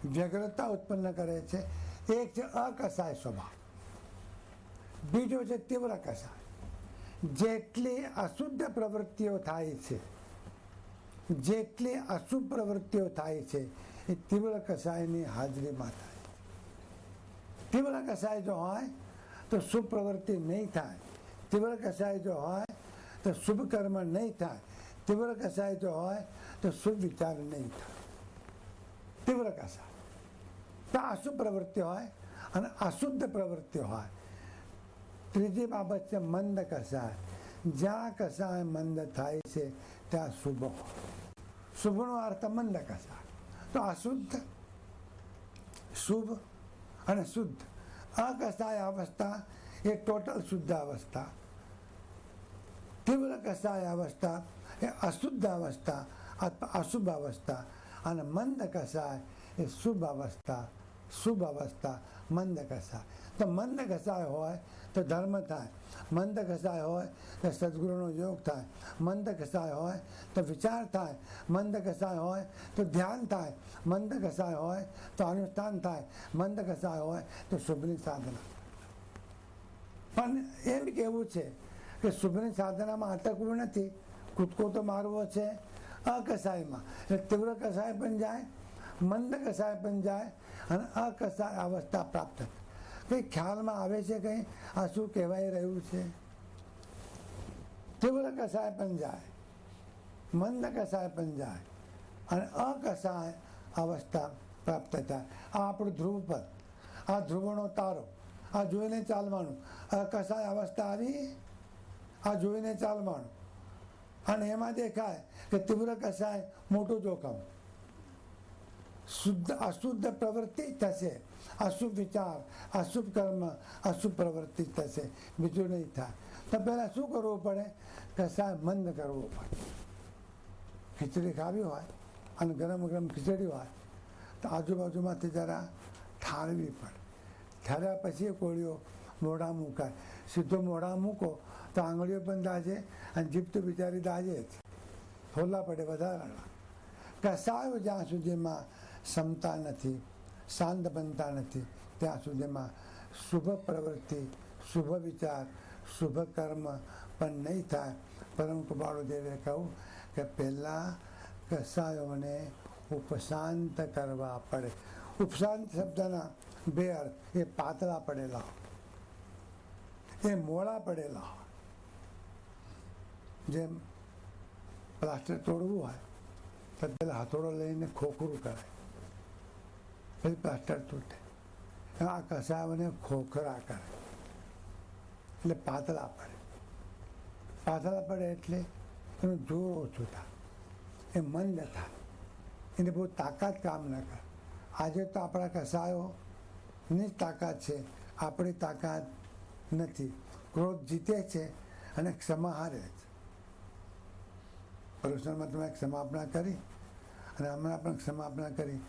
વ્યગ્રતા ઉત્પન્ન કરે છે. એક છે અકસાય સ્વભાવ, બીજો છે તીવ્ર કસાય. જેટલી અશુદ્ધ પ્રવૃત્તિઓ થાય છે, જેટલી અશુભ પ્રવૃત્તિઓ થાય છે, એ તીવ્ર કસાયની હાજરીમાં થાય. તીવ્ર કસાય જો હોય તો શુભ પ્રવૃત્તિ નહીં થાય. તીવ્ર કસાય જો હોય તો શુભ કર્મ નહીં થાય. તીવ્ર કસાય જો હોય તો શુભ વિચાર નહીં થાય. તીવ્ર કસાય તો અશુભ પ્રવૃત્તિ હોય અને અશુદ્ધ પ્રવૃત્તિ હોય. ત્રીજી બાબત છે મંદ કસાય. જ્યાં કસાય મંદ થાય છે ત્યાં શુભ હોય. શુભનો અર્થ મંદ કસાય. તો અશુદ્ધ, શુભ અને શુદ્ધ. અકસાય અવસ્થા એ ટોટલ શુદ્ધ અવસ્થા. તીવ્ર કસાય અવસ્થા એ અશુદ્ધ અવસ્થા અથવા અશુભ અવસ્થા. અને મંદ કસાય એ શુભ અવસ્થા, શુભ અવસ્થા, મંદ કસાય. તો મંદ કસાય હોય તો ધર્મ થાય, મંદ કસાય હોય તો સદગુરુનો યોગ થાય, મંદ કસાય હોય તો વિચાર થાય, મંદ કસાય હોય તો ધ્યાન થાય, મંદ કસાય હોય તો અનુષ્ઠાન થાય, મંદ કસાય હોય તો શુભની સાધના. પણ એમ કહેવું છે કે શુભની સાધનામાં અટકવું નથી, કૂદકો તો મારવો છે અકસાયમાં. એટલે તીવ્ર કસાય પણ જાય, મંદ કસાય પણ જાય અને અકસાય અવસ્થા પ્રાપ્ત થાય. કંઈ ખ્યાલમાં આવે છે કંઈ આ શું કહેવાય રહ્યું છે? તીવ્ર કસાય પણ જાય, મંદ કસાય પણ જાય અને અકસાય અવસ્થા પ્રાપ્ત થાય. આ આપણું ધ્રુવ પદ, આ ધ્રુવનો તારો, આ જોઈને ચાલવાનું. અકસાય અવસ્થા આવી, આ જોઈને ચાલવાનું. અને એમાં દેખાય કે તીવ્ર કસાય મોટું જોખમ, શુદ્ધ અશુદ્ધ પ્રવૃત્તિ થશે, અશુભ વિચાર, અશુભ કર્મ, અશુભ પ્રવૃત્તિ થશે, બીજું નહીં થાય. તો પહેલાં શું કરવું પડે? કસાય મંદ કરવો પડે. ખીચડી ખાવી હોય અને ગરમ ગરમ ખીચડી હોય તો આજુબાજુમાંથી જરા ઠારવી પડે. ઠાર્યા પછી કોળીઓ મોઢા મૂકાય. સીધો મોઢા મૂકો તો આંગળીઓ પણ દાજે અને જીભ તો બિચારી દાજે જ. ફોલા પડે વધારાના. કસાયો જ્યાં સુધીમાં ક્ષમતા નથી, શાંત બનતા નથી, ત્યાં સુધીમાં શુભ પ્રવૃત્તિ, શુભ વિચાર, શુભ કર્મ પણ નહીં થાય. પરમ કૃપાળુદેવે કહ્યું કે પહેલાં કસાયોને ઉપશાંત કરવા પડે. ઉપશાંત શબ્દના 2 અર્થ, એ પાતળા પડેલા હોય, એ મોડા પડેલા હોય. જેમ પ્લાસ્ટર તોડવું હોય તો પેલા હથોડો લઈને ખોખરું કરે, પછી પ્લાસ્ટર તૂટે. આ કસાયોને ખોખરા કરે એટલે પાતળા પડે. પાતળા પડે એટલે એનું જોર ઓછું થાય, એ મંદ થાય, એને બહુ તાકાત કામ ન કરે. આજે તો આપણા કસાયોની જ તાકાત છે, આપણી તાકાત નથી. ક્રોધ જીતે છે અને ક્ષમા હારે છે. પ્રવચનમાં તમે ક્ષમાપના કરી અને હમણાં પણ ક્ષમાપના કરી,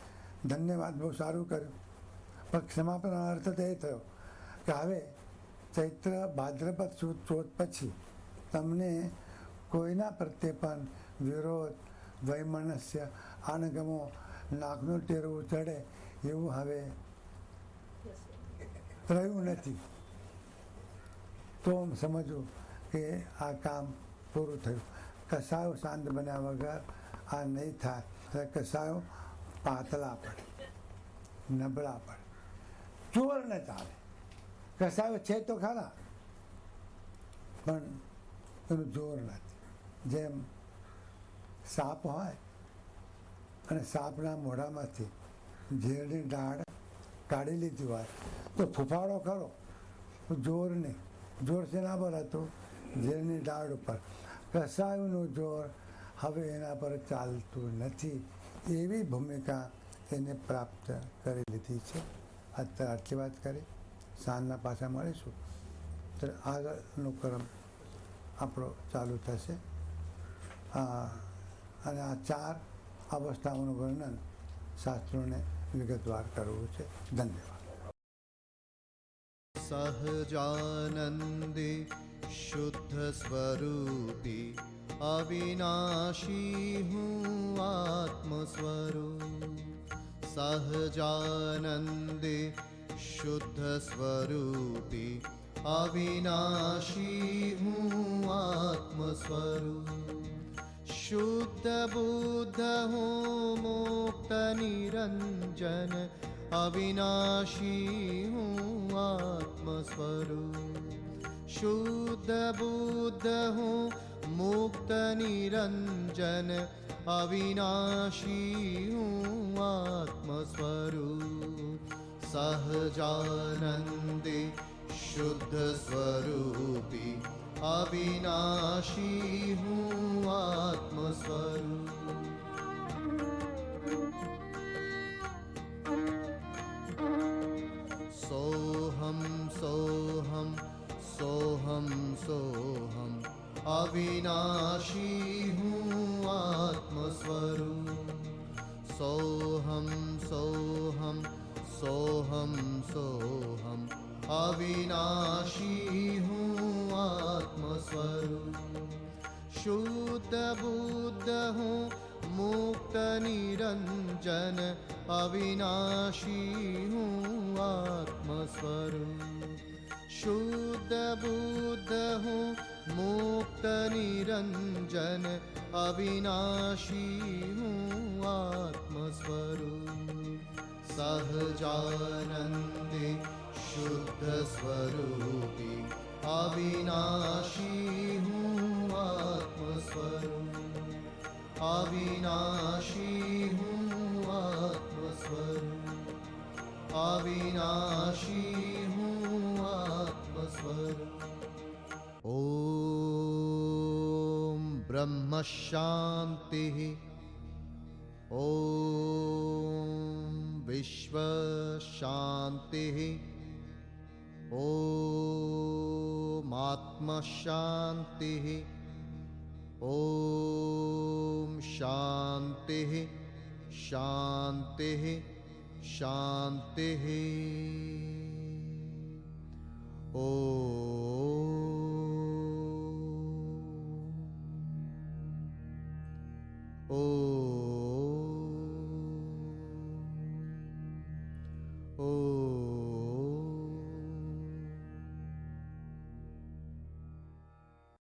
ધન્યવાદ, બહુ સારું કર્યું. પણ ક્ષમાપનાનો અર્થ તો એ થયો કે હવે ચૈત્ર ભાદ્રપદ સુદ ચોથ પછી તમને કોઈના પ્રત્યે પણ વિરોધ, વૈમનસ્ય, આનગમો, નાકનું ટેરવું ચડે એવું હવે રહ્યું નથી. તો સમજવું કે આ કામ પૂરું થયું. કસાયો શાંત બન્યા વગર આ નહીં થાય. કસાયો પાતળા પડે, નબળા પડે, જોર ન ચાલે. કસાયો છે તો ખરા પણ એનું જોર નથી. જેમ સાપ હોય અને સાપના મોઢામાંથી ઝેરની ડાળ કાઢી લીધી હોય તો ફૂફાડો ખરો, જોર નહીં. જોર છે ના પર હતું ઝેરની ડાળ ઉપર. કસાયોનું જોર હવે એના પર ચાલતું નથી. એવી ભૂમિકા એને પ્રાપ્ત કરી લીધી છે. અત્યારે આટલી વાત કરી. સાંજના પાછા મળીશું તો આગળનો ક્રમ આપણો ચાલુ થશે. અને આ 4 અવસ્થાઓનું વર્ણન શાસ્ત્રોને વિગતવાર કરવું છે. ધન્યવાદ. सहजानन्दे शुद्धस्वरूपी अविनाशी हूँ आत्मस्वरूप. सहजानन्दे शुद्धस्वरूपी अविनाशी हूँ आत्मस्वरूप. शुद्ध बुद्ध हूँ मुक्त निरंजन अविनाशी हूँ आत्मस्वरूप. शुद्ध बुद्ध हूँ मुक्त निरंजन अविनाशी हूँ आत्मस्वरूप. सहजानन्दे शुद्ध स्वरूपी अविनाशी हूँ आत्मस्वरूप. सोहम सोहम सोहम सोहम अविनाशी हूँ आत्मस्वरूप. सोहम सोहम सोहम सोहम अविनाशी हूँ आत्मस्वरूप. शुद्ध बुद्ध हूँ मुक्त निरंजन अविनाशी हूँ आत्मस्वरूप. शुद्ध बुद्ध हूँ मुक्त निरंजन अविनाशी हूँ आत्मस्वरूप. सहजानन्दे शुद्ध स्वरूपी अविनाशी हूँ आत्मस्वरूप. अविनाशी हूँ आत्मस्वरूप. अविनाशी हूँ आत्मस्वरूप. ॐ ब्रह्म शान्तिः. ॐ विश्व शान्तिः. ॐ आत्म शान्तिः. ॐ शान्तिः शान्तिः शान्तिः. ॐ ॐ